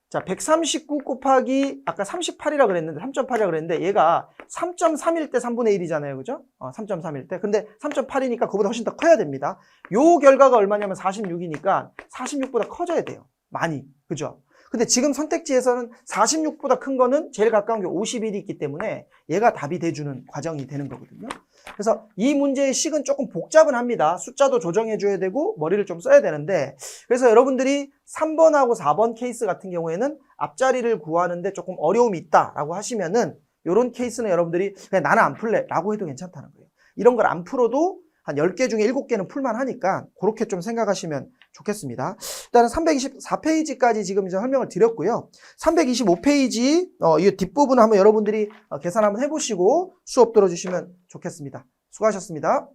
자, 139 곱하기 아까 38이라 그랬는데 3.8이라 그랬는데 얘가 3.3일 때 3분의 1이잖아요. 그죠? 3.3일 때. 근데 3.8이니까 그거보다 훨씬 더 커야 됩니다. 요 결과가 얼마냐면 46이니까 46보다 커져야 돼요. 많이. 그죠? 근데 지금 선택지에서는 46보다 큰 거는 제일 가까운 게 51이 있기 때문에 얘가 답이 돼주는 과정이 되는 거거든요. 그래서 이 문제의 식은 조금 복잡은 합니다. 숫자도 조정해 줘야 되고 머리를 좀 써야 되는데, 그래서 여러분들이 3번하고 4번 케이스 같은 경우에는 앞자리를 구하는데 조금 어려움이 있다라고 하시면은 이런 케이스는 여러분들이 그냥 나는 안 풀래 라고 해도 괜찮다는 거예요. 이런 걸 안 풀어도 한 10개 중에 7개는 풀만 하니까 그렇게 좀 생각하시면 좋겠습니다. 일단은 324페이지까지 지금 이제 설명을 드렸고요. 325페이지 이 뒷부분을 한번 여러분들이 계산 한번 해보시고 수업 들어주시면 좋겠습니다. 수고하셨습니다.